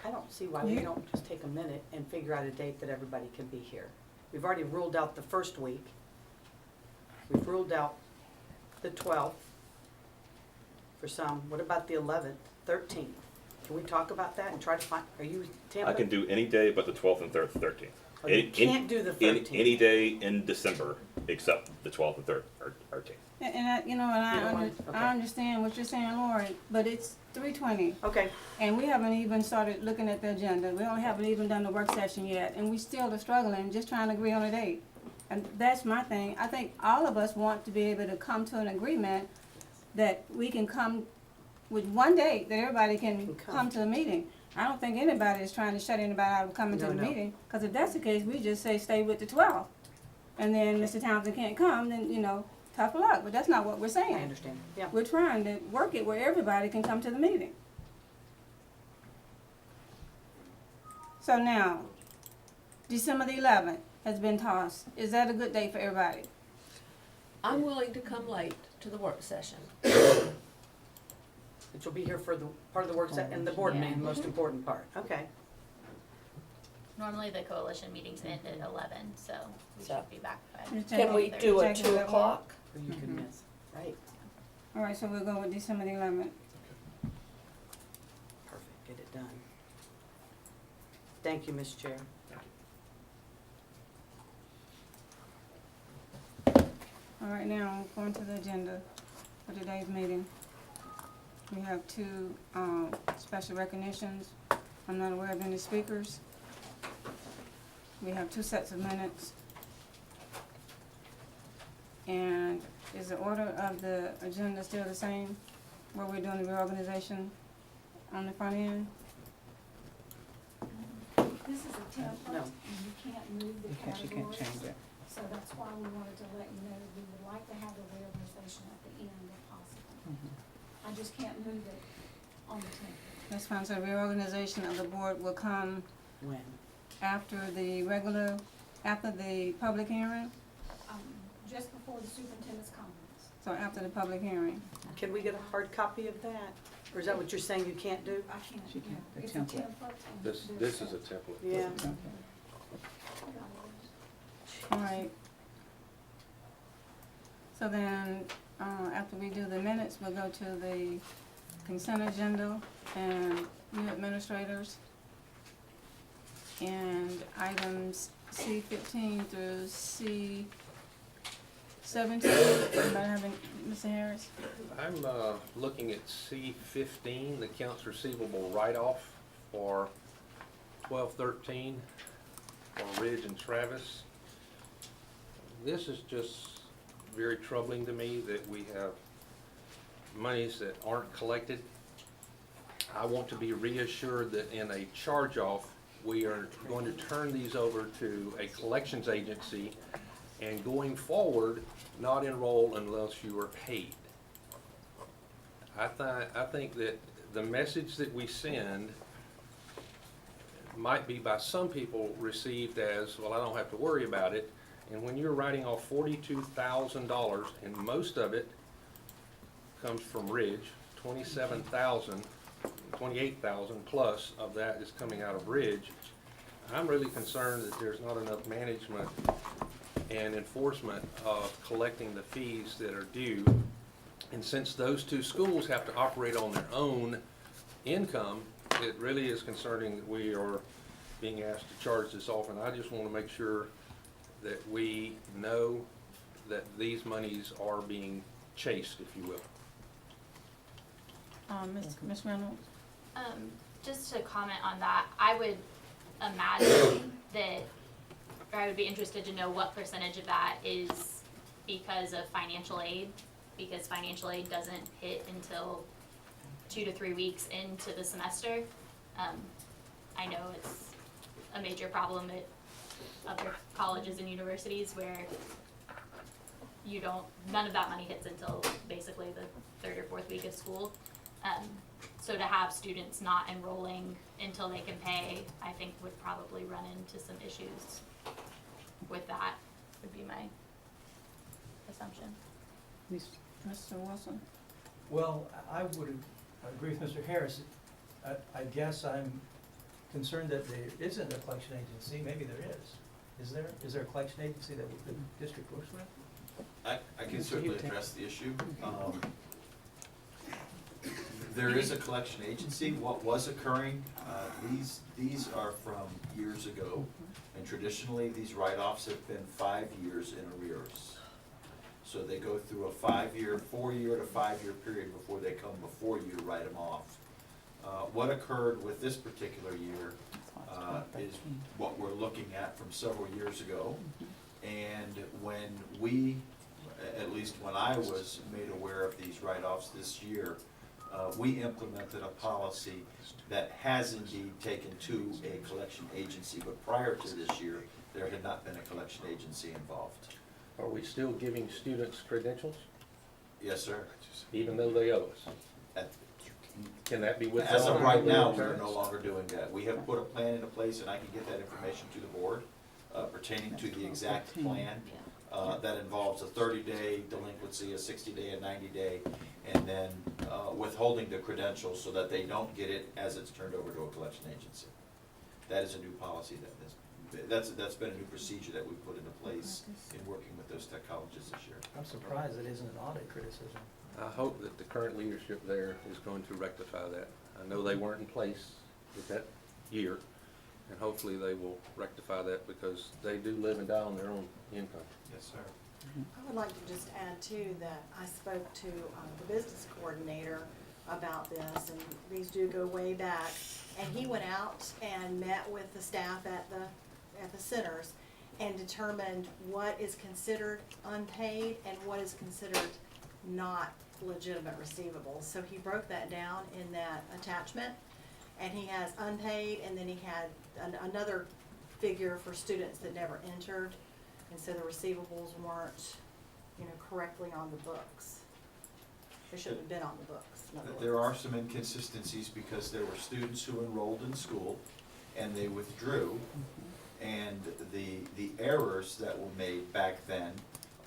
I don't see why we don't just take a minute and figure out a date that everybody can be here. We've already ruled out the first week. We've ruled out the 12th for some. What about the 11th, 13th? Can we talk about that and try to find, are you Tampa? I can do any day but the 12th and 13th. Oh, you can't do the 13th. Any day in December except the 12th and 13th. And I, You don't want- okay. I understand what you're saying, Lori, but it's 3:20. Okay, And we haven't even started looking at the agenda. We haven't even done the work session yet, and we still are struggling, just trying to agree on a date. And that's my thing. I think all of us want to be able to come to an agreement that we can come with one date, that everybody can come to the meeting. I don't think anybody is trying to shut anybody out of coming to the No. meeting, because if that's the case, we just say stay with the 12th. And then Mr. Townsend can't come, then, tough luck, but that's not what we're I saying. understand, yeah. We're trying to work it where everybody can come to the meeting. So now, December the 11th has been tossed. Is that a good date for everybody? I'm willing to come late to the work session. But you'll be here for the part of the work set and the board Yeah. meeting, the most important part, okay. Normally the coalition meetings end at 11, so we So- should be back by. Can we do a Check 2 that o'clock? Or you can miss, right, All right, so we'll go with December the 11th. perfect, get it done. Thank you, Ms. Chair. All right, now, going to the agenda for today's meeting. We have two, special recognitions. I'm not aware of any speakers. We have two sets of minutes. And is the order of the agenda still the same, where we're doing the reorganization on the front end? This is a template, No. and you can't move the She can't categories. change it. So that's why we wanted to let you know, we would like to have the reorganization at the end if possible. Mhm. I just can't move it on the template. That's fine, so reorganization of the board will come When? after the regular, after the public hearing, Just before the superintendent's comments. so after the public hearing. Can we get a hard copy of that? Or is that what you're saying you can't do? I can't, She yeah, can't- the it's a template. template. and This there's is a steps. template. Yeah. All right. So then, after we do the minutes, we'll go to the consent agenda and new administrators. And items C15 through C17. Anybody have any, Mr. Harris? I'm looking at C15, the accounts receivable write-off for 1213 for Ridge and Travis. This is just very troubling to me that we have monies that aren't collected. I want to be reassured that in a charge-off, we are going to turn these over to a collections agency and going forward, not enroll unless you are paid. I think that the message that we send might be by some people received as, well, I don't have to worry about it. And when you're writing off $42,000, and most of it comes from Ridge, 27,000, 28,000 plus of that is coming out of Ridge, I'm really concerned that there's not enough management and enforcement of collecting the fees that are due. And since those two schools have to operate on their own income, it really is concerning that we are being asked to charge this off. And I just want to make sure that we know that these monies are being chased, if you will. Ms. Reynolds? Just to comment on that, I would imagine that, or I would be interested to know what percentage of that is because of financial aid, because financial aid doesn't hit until 2 to 3 weeks into the semester. I know it's a major problem at other colleges and universities where none of that money hits until basically the 3rd or 4th week of school. So to have students not enrolling until they can pay, I think would probably run into some issues with that, would be my assumption. Mr. Wilson? Well, I would agree with Mr. Harris. I guess I'm concerned that there isn't a collection agency. Maybe there is. Is there a collection agency that the district works with? I can certainly address the issue. There is a collection agency. What was occurring, these are from years ago, and traditionally, these write-offs have been 5 years in arrears. So they go through a 4-year to 5-year period before they come before you to write them off. What occurred with this particular year is what we're looking at from several years ago. And when we, at least when I was made aware of these write-offs this year, we implemented a policy that has indeed taken to a collection agency, but prior to this year, there had not been a collection agency involved. Are we still giving students credentials, Yes, sir. even though they owe us? At- Can that be withdrawn? As of right now, we are no longer doing that. We have put a plan into place, and I can get that information to the board pertaining to the exact plan. That involves a 30-day delinquency, a 60-day, a 90-day, and then withholding the credentials so that they don't get it as it's turned over to a collection agency. That is a new policy that's been a new procedure that we put into place in working with those tech colleges this year. I'm surprised it isn't an audit criticism. I hope that the current leadership there is going to rectify that. I know they weren't in place at that year, And hopefully they will rectify that because they do live and die on their own income. Yes, sir. I would like to just add too, that I spoke to the business coordinator about this, and these do go way back. And he went out and met with the staff at the centers and determined what is considered unpaid and what is considered not legitimate receivables. So he broke that down in that attachment, and he has unpaid, and then he had another figure for students that never entered. And so the receivables weren't, correctly on the books. They shouldn't have been on the books, in other words. There are some inconsistencies because there were students who enrolled in school and they withdrew. And the errors that were made back then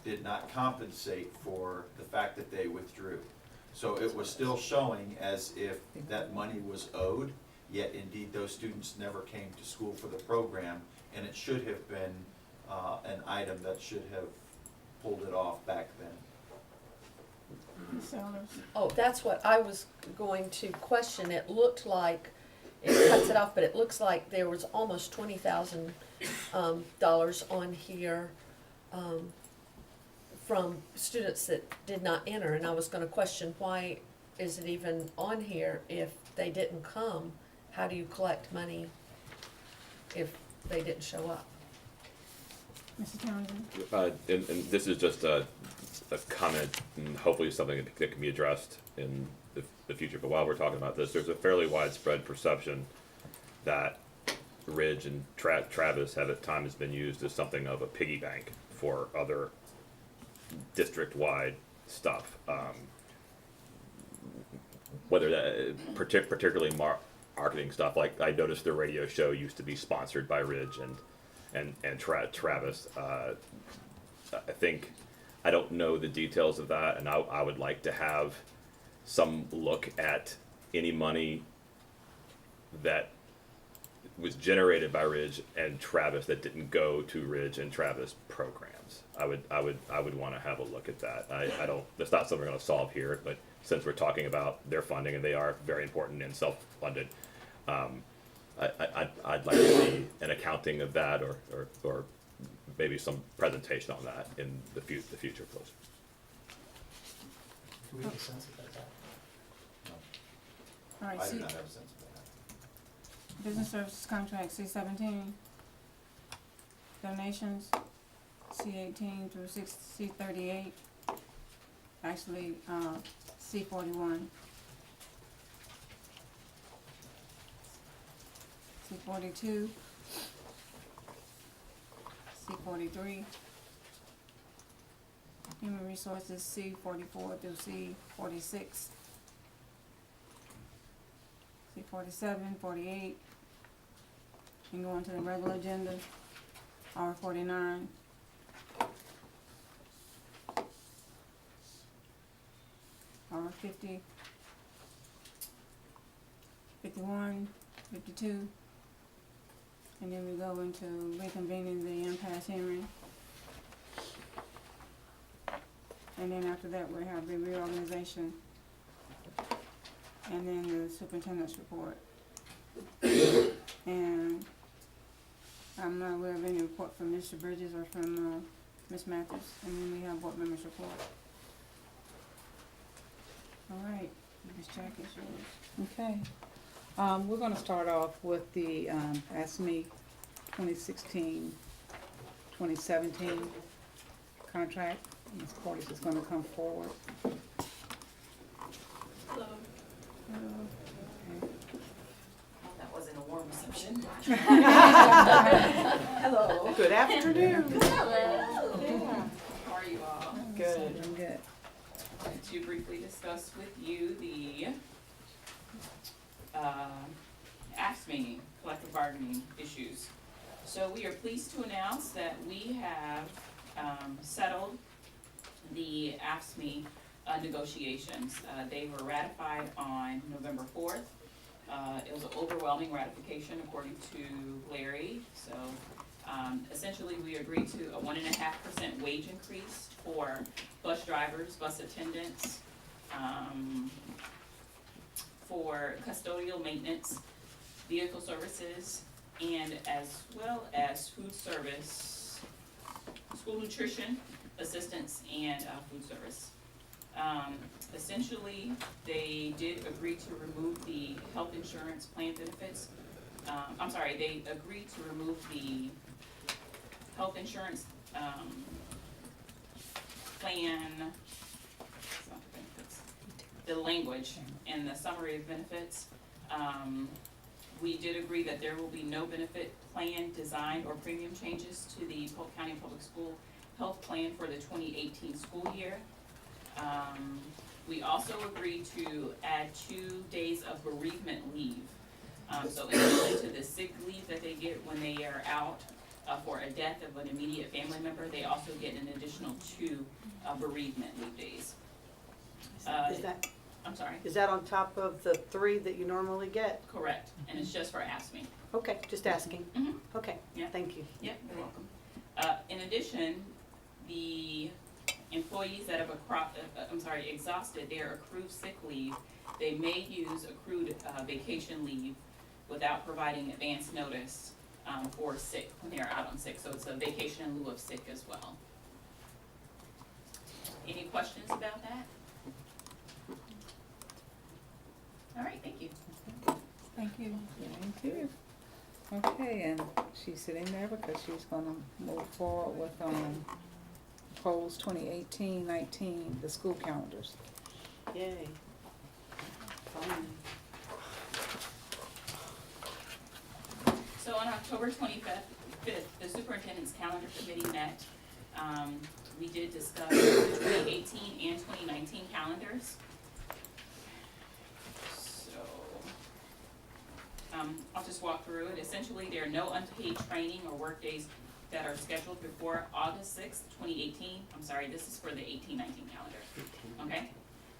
did not compensate for the fact that they withdrew. So it was still showing as if that money was owed, yet indeed those students never came to school for the program, and it should have been an item that should have pulled it off back then. Ms. Sellers? Oh, that's what I was going to question. It looked like, it cuts it off, but it looks like there was almost $20,000 dollars on here from students that did not enter. And I was gonna question, why is it even on here if they didn't come? How do you collect money if they didn't show up? Mr. Townsend? And this is just a comment, and hopefully something that can be addressed in the future. But while we're talking about this, there's a fairly widespread perception that Ridge and Travis have at times been used as something of a piggy bank for other district-wide stuff. Whether that, particularly marketing stuff, like I noticed the radio show used to be sponsored by Ridge and Travis. I think, I don't know the details of that, and I would like to have some look at any money that was generated by Ridge and Travis that didn't go to Ridge and Travis programs. I would want to have a look at that. I don't, that's not something we're going to solve here, but since we're talking about their funding and they are very important and self-funded, I'd like to see an accounting of that or maybe some presentation on that in the future, please. Do we have a sense of that? All right, I do see, not have a sense of that. business services contract, C-17. Donations, C-18 through C-38. Actually, C-41. C-42. C-43. Human resources, C-44 through C-46. C-47, 48. And go on to the regular agenda, R-49. R-50. 51, 52. And then we go into reconvening the impasse hearing. And then after that, we have the reorganization. And then the superintendent's report. And I'm not aware of any report from Mr. Bridges or from Ms. Mathis. And then we have board members' report. All right, Ms. Jack, is yours. Okay. We're gonna start off with the ASME 2016-2017 contract. Ms. Portis is gonna come forward. Hello. That wasn't a warm reception. Hello. Good afternoon. Hello. How are you all? Good. Doing good. I wanted to briefly discuss with you the AFSCME collective bargaining issues. So we are pleased to announce that we have settled the AFSCME negotiations. They were ratified on November 4th. It was an overwhelming ratification according to Larry. So essentially we agreed to a 1.5% wage increase for bus drivers, bus attendants, for custodial maintenance, vehicle services, and as well as food service, school nutrition assistance and food service. Essentially, they did agree to remove the health insurance plan benefits. They agreed to remove the health insurance plan, it's not the benefits, the language and the summary of benefits. We did agree that there will be no benefit plan design or premium changes to the Polk County Public School Health Plan for the 2018 school year. We also agreed to add 2 days of bereavement leave. So in addition to the sick leave that they get when they are out for a death of an immediate family member, they also get an additional 2 bereavement leave days. I'm sorry, Is that on top of the 3 that you normally get? correct, and it's just for AFSCME. Okay, just asking. Mhm. Okay, Yeah. thank you. Yep, you're welcome. In addition, the employees that have exhausted their accrued sick leave, they may use accrued vacation leave without providing advance notice for sick, when they're out on sick, so it's a vacation in lieu of sick as well. Any questions about that? All right, thank you. Thank you. Thank you. Okay, and she's sitting there because she's gonna move forward with, proposed 2018-19, the school calendars. Yay. Fine. So on October 25th, the superintendent's calendar committee met. We did discuss the 2018 and 2019 calendars. So, I'll just walk through it. Essentially, there are no unpaid training or work days that are scheduled before August 6th, 2018. I'm sorry, this is for the 18-19 calendar, okay?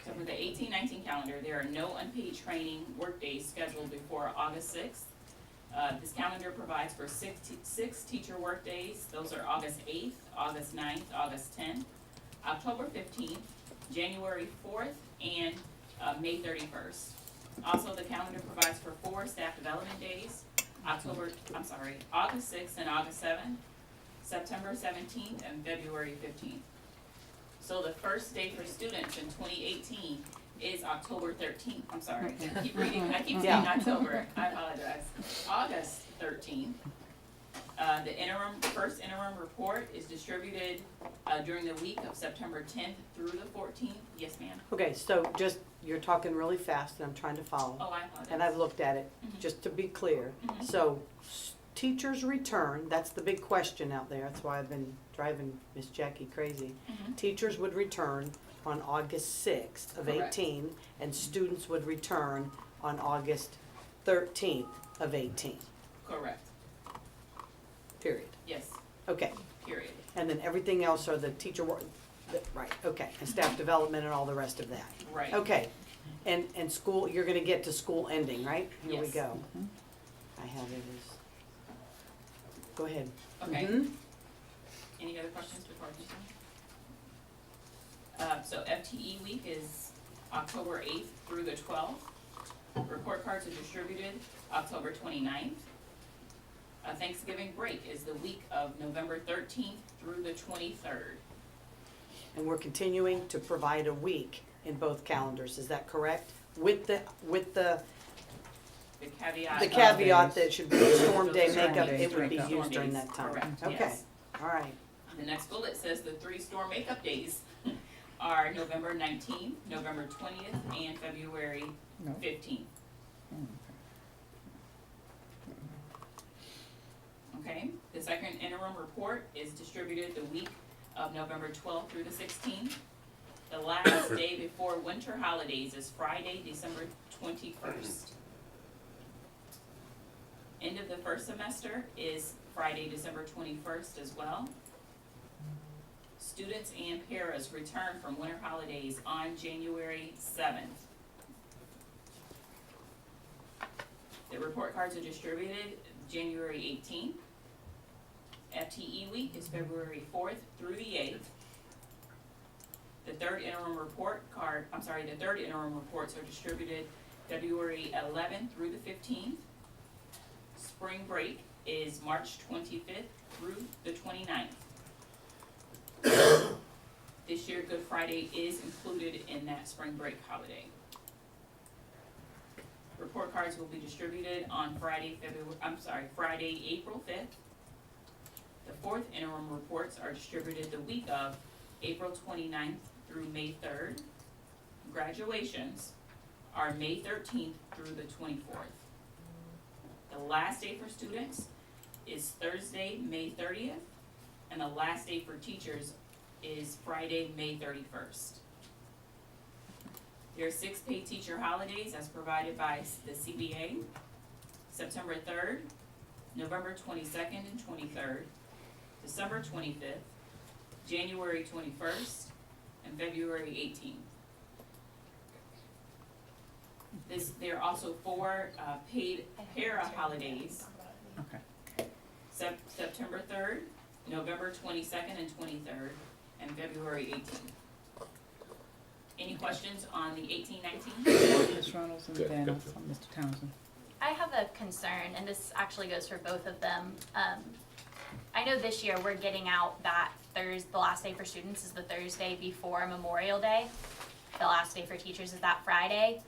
So for the 18-19 calendar, there are no unpaid training work days scheduled before August 6th. This calendar provides for six teacher work days. Those are August 8th, August 9th, August 10th, October 15th, January 4th, and May 31st. Also, the calendar provides for 4 staff development days, August 6th and August 7th, September 17th, and February 15th. So the first day for students in 2018 is October 13th, I'm sorry, I keep saying October, I apologize. August 13th. The first interim report is distributed during the week of September 10th through the 14th. Yes, ma'am. Okay, so just, you're talking really fast and I'm trying to follow. Oh, I apologize. And I've looked at it, just to be clear. Mhm. So, teachers return, that's the big question out there, that's why I've been driving Miss Jackie crazy. Mhm. Teachers would return on August 6th of Correct. 18, and students would return on August 13th of 18, Correct, period. yes, Okay, period. and then everything else are the teacher work, right, okay, and staff development and all the rest of that. Right. Okay, and school, you're gonna get to school ending, right? Here we Yes. go. I have it as, go ahead. Okay. Mhm. Any other questions before I continue? So FTE week is October 8th through the 12th. Report cards are distributed October 29th. Thanksgiving break is the week of November 13th through the 23rd. And we're continuing to provide a week in both calendars, is that correct? With the The caveat. the of- caveat that should be a storm day Storm makeup, days, it would be breakup. used during Storm that days, time. correct, Okay, yes. all right. The next bullet says the 3 storm makeup days are November 19th, November 20th, and February No. 15th. Okay, the second interim report is distributed the week of November 12th through the 16th. The last day before winter holidays is Friday, December 21st. End of the first semester is Friday, December 21st as well. Students and paras return from winter holidays on January 7th. The report cards are distributed January 18th. FTE week is February 4th through the 8th. The third interim reports are distributed February 11th through the 15th. Spring break is March 25th through the 29th. This year, Good Friday is included in that spring break holiday. Report cards will be distributed on Friday, April 5th. The fourth interim reports are distributed the week of April 29th through May 3rd. Graduations are May 13th through the 24th. The last day for students is Thursday, May 30th, and the last day for teachers is Friday, May 31st. There are 6 paid teacher holidays as provided by the CBA: September 3rd, November 22nd and 23rd, December 25th, January 21st, and February 18th. There are also 4 paid para holidays: Okay. September 3rd, November 22nd and 23rd, and February 18th. Any questions on the 18-19? Ms. Reynolds and Good, then good. Mr. Townsend. I have a concern, and this actually goes for both of them. I know this year we're getting out that the last day for students is the Thursday before Memorial Day. The last day for teachers is that Friday.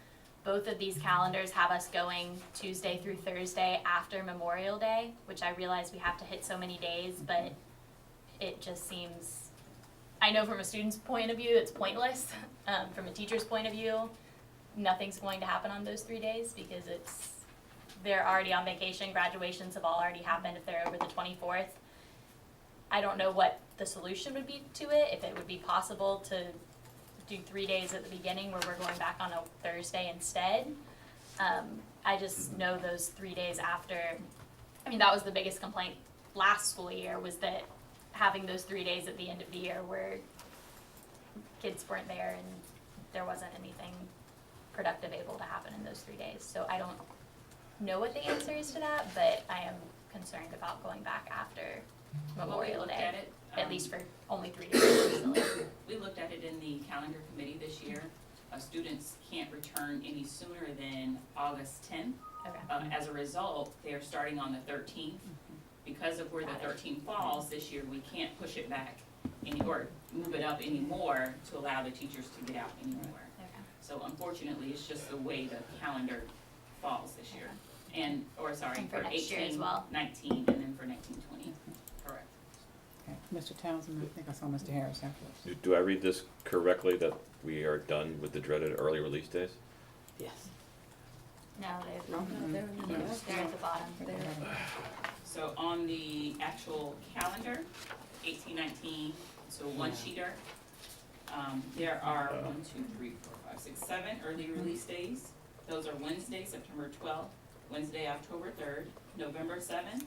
Both of these calendars have us going Tuesday through Thursday after Memorial Day, which I realize we have to hit so many days, but it just seems, I know from a student's point of view, it's pointless. From a teacher's point of view, nothing's going to happen on those 3 days because they're already on vacation. Graduations have all already happened if they're over the 24th. I don't know what the solution would be to it, if it would be possible to do 3 days at the beginning where we're going back on a Thursday instead. I just know those 3 days after, I mean, that was the biggest complaint last school year, was that having those 3 days at the end of the year where kids weren't there and there wasn't anything productive able to happen in those 3 days. So I don't know what the answer is to that, but I am concerned about going back after Memorial looked Day, at it, at least for only 3 days recently. We looked at it in the calendar committee this year. Students can't return any sooner than August 10th. Okay. As a result, they are starting on the 13th. Because of where the 13th falls this year, we can't push it back or move it up anymore to allow the teachers to get out anymore. Okay. So unfortunately, it's just the way the calendar falls this year. And And for for next year as 18, well. 19, and then for 19, 20. Correct. Okay. Mr. Townsend, I think I saw Mr. Harris afterwards. Do I read this correctly that we are done with the dreaded early release days? Yes. No, they're No, they're at the bottom. So on the actual calendar, 18, 19, so one sheeter, there are 1, 2, 3, 4, 5, 6, 7 early release days. Those are Wednesday, September 12th, Wednesday, October 3rd, November 7th,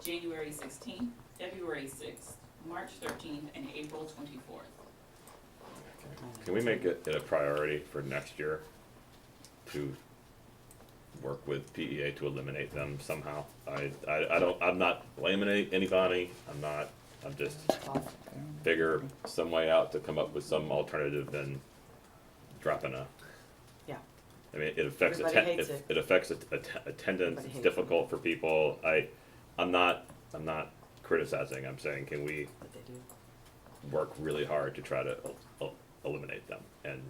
January 16th, February 6th, March 13th, and April 24th. Can we make it a priority for next year to work with PEA to eliminate them somehow? I'm not blaming anybody, I'm just figure some way out to come up with some alternative than dropping a. Yeah. I mean, it affects Everybody hates it. it affects attendance, Everybody it's hates difficult for people, I'm not criticizing, I'm saying, can we But they do. work really hard to try to eliminate them, and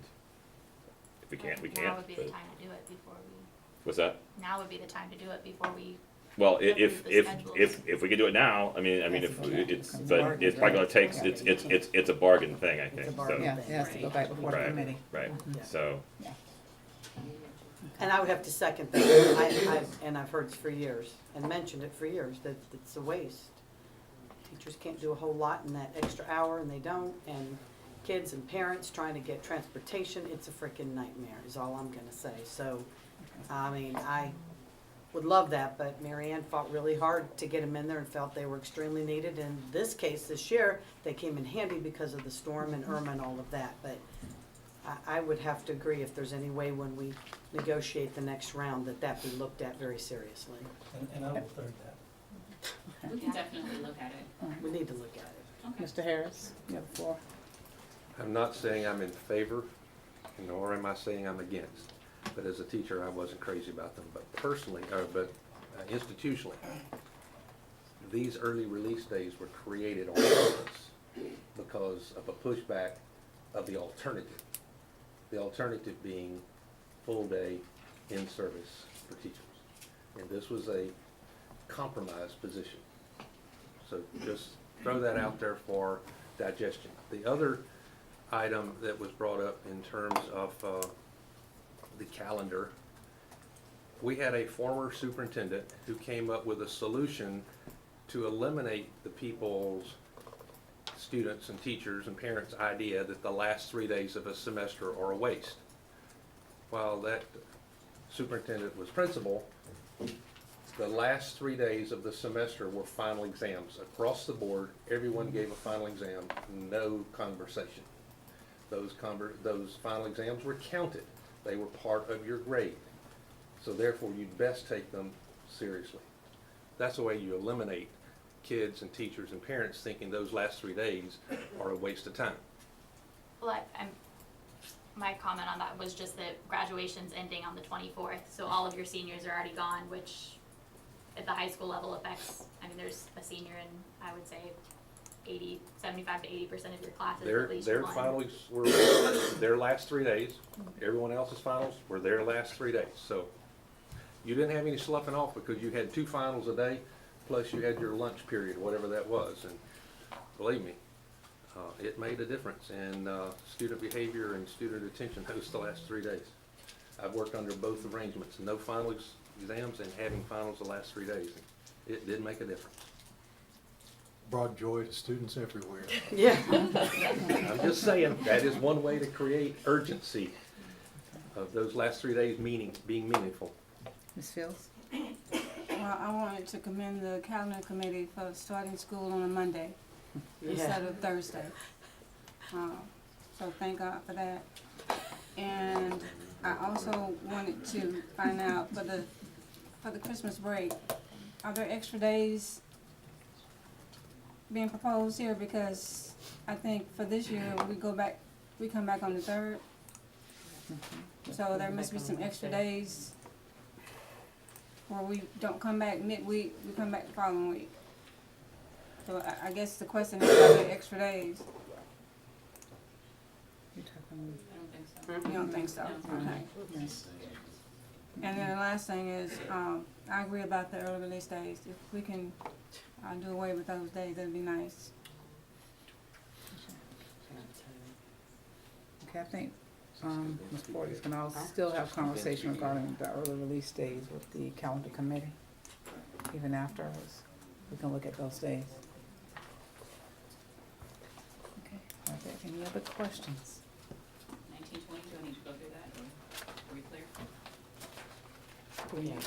if we can't, we can't. Now would be the but- time to do it before we, What's that? now would be the time to do it before we, Well, Yeah, if the schedules. we could do it now, I mean, if it's, but it's probably gonna take, it's a bargain thing, I think, a bargain. so, Yeah, it has to go back before the Right. committee. right, Yeah. so, And I would have to second that. I've heard for years, and mentioned it for years, that it's a waste. Teachers can't do a whole lot in that extra hour, and they don't, and kids and parents trying to get transportation, it's a freaking nightmare, is all I'm gonna say. So, I mean, I would love that, but Mary Ann fought really hard to get them in there and felt they were extremely needed. In this case, this year, they came in handy because of the storm and Irma and all of that, but I would have to agree if there's any way when we negotiate the next round that be looked at very seriously. And I will third that. We can definitely look at it. We need to look at it. Okay. Mr. Harris, you have the floor. I'm not saying I'm in favor, nor am I saying I'm against. But as a teacher, I wasn't crazy about them. But personally, institutionally, these early release days were created on purpose because of a pushback of the alternative. The alternative being full day in service for teachers. And this was a compromise position. So just throw that out there for digestion. The other item that was brought up in terms of the calendar, we had a former superintendent who came up with a solution to eliminate the people's, students and teachers and parents' idea that the last 3 days of a semester are a waste. While that superintendent was principal, the last 3 days of the semester were final exams. Across the board, everyone gave a final exam, no conversation. Those final exams were counted. They were part of your grade. So therefore, you'd best take them seriously. That's the way you eliminate kids and teachers and parents thinking those last 3 days are a waste of time. Well, my comment on that was just that graduation's ending on the 24th, so all of your seniors are already gone, which at the high school level affects, I mean, there's a senior in, I would say, 75 to 80% of your classes, at least Their one. finals were their last 3 days. Everyone else's finals were their last 3 days. So you didn't have any sloughing off because you had 2 finals a day, plus you had your lunch period, whatever that was. And believe me, it made a difference in student behavior and student attention those the last 3 days. I've worked under both arrangements, no final exams and having finals the last 3 days. It did make a difference. Brought joy to students everywhere. Yeah. I'm just saying, that is one way to create urgency of those last 3 days being meaningful. Ms. Fields? Well, I wanted to commend the calendar committee for starting school on a Monday instead of Thursday. So thank God for that. And I also wanted to find out for the Christmas break, are there extra days being proposed here? Because I think for this year, we come back on the 3rd. So there must be some extra days where we don't come back midweek, we come back the following week. So I guess the question is, are there extra days? You're talking, You don't think so? Okay. yes. And then the last thing is, I agree about the early release days. If we can do away with those days, that'd be nice. Okay, I think, Ms. Porter's can all still have conversation regarding the early release days with the calendar committee. Even afterwards, we can look at those days. Okay, are there any other questions? 19, 20, do I need to go through that, or are we clear? Yeah,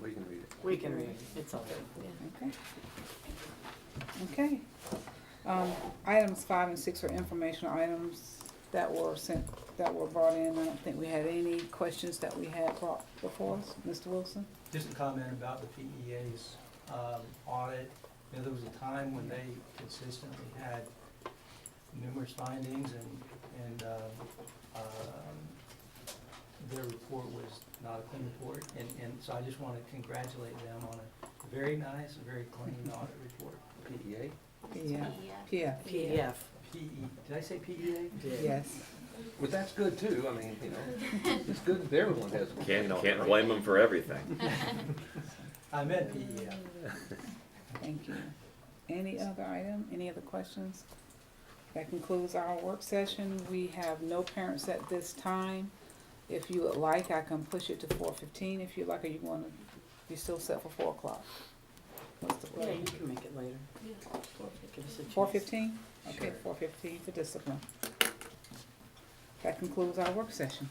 We can read it. we can read it, it's all good. Okay. Okay. Items 5 and 6 are informational items that were brought in. I don't think we had any questions that we had brought before us. Mr. Wilson? Just a comment about the PEA's audit. You know, there was a time when they consistently had numerous findings and their report was not a clean report. And so I just want to congratulate them on a very nice, very clean audit report. PEA? Yeah. Yeah. Yeah. PEF. PE, did I say PEA? Yes. But that's good too. I mean, you know, it's good if everyone has. Can't blame them for everything. I meant PEF. Thank you. Any other item? Any other questions? That concludes our work session. We have no parents at this time. If you would like, I can push it to 4:15 if you like, or you want to be still set for 4 o'clock. What's the Yeah, plan? you can make it later. Give us a chance. 4:15? Okay, 4:15 for discipline. That concludes our work session.